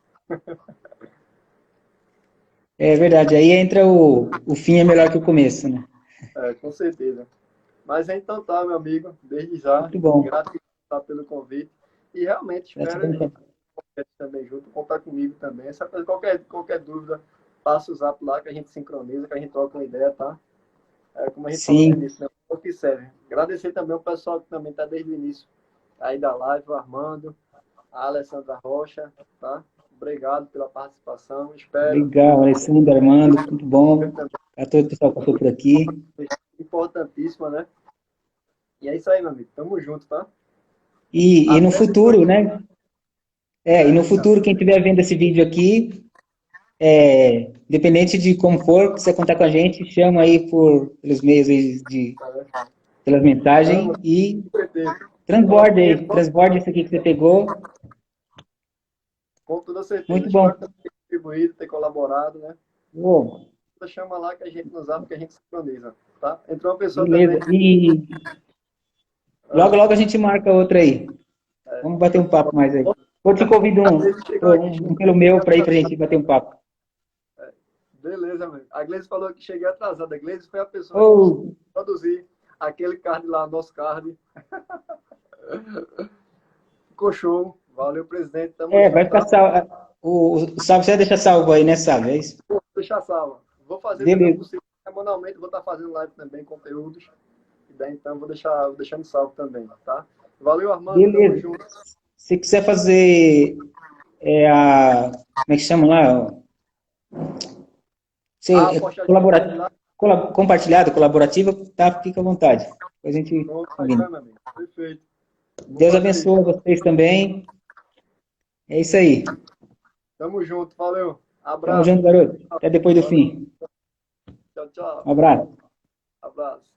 É verdade. Aí entra o fim é melhor que o começo, né? Com certeza. Mas então tá, meu amigo. Desde já, Muito bom. gratidão pelo convite. E realmente espero a Gratidão. gente também junto, contar comigo também. Essa coisa, qualquer dúvida, passa o zap lá que a gente sincroniza, que a gente troca uma ideia, tá? Como a gente falou no Sim. início, né? O que serve. Agradecer também o pessoal que também está desde o início aí da live, o Armando, a Alessandra Rocha, tá? Obrigado pela participação. Espero Legal, Alessandro, Armando, muito que bom. também A todo o pessoal que passou por aqui. seja importantíssima, né? E é isso aí, meu amigo. Tamo junto, tá? E no Até depois. futuro, né? E no futuro, quem estiver vendo esse vídeo aqui, independente de como for, quiser contar com a gente, chama aí pelos meios aí pelas mensagens Vamos, e com certeza. transborde isso aqui que você pegou. Com toda certeza. Muito bom. Espero ter contribuído, ter colaborado, né? Bom, Chama lá que a gente nos abre, que a gente sincroniza, tá? Entrou uma pessoa beleza. também. E logo, Ah, logo a gente marca outra aí. Vamos bater um papo mais aí. Ou te convido a Gleice chegou aqui, um pelo meu para ir para a gente bater um papo. beleza, amigo. A Gleice falou que cheguei atrasada. A Gleice foi a pessoa que conseguiu Ou, produzir aquele card lá, nosso card. Ficou show. Valeu, presidente. Tamo vai junto, ficar tá? salvo. O Sábio, você vai deixar salvo aí, né, Sábio? É isso? Vou deixar salva. Vou fazer também o Beleza. possível. Semanalmente vou estar fazendo live também, conteúdos. E daí então vou deixando salvo também, tá? Valeu, Armando. Tamo Beleza. junto. Se quiser fazer como é que chama lá? Ah, Ser posta de lá. compartilhado, colaborativa, tá? Fica à vontade. Depois a gente Pronto, aí, combina. meu amigo. Perfeito. Vou Deus fazer isso. abençoe vocês também. É isso aí. Tamo junto. Valeu. Tamo Abraço. junto, garoto. Até depois do Valeu. fim. Tchau, tchau. Um abraço. Abraço.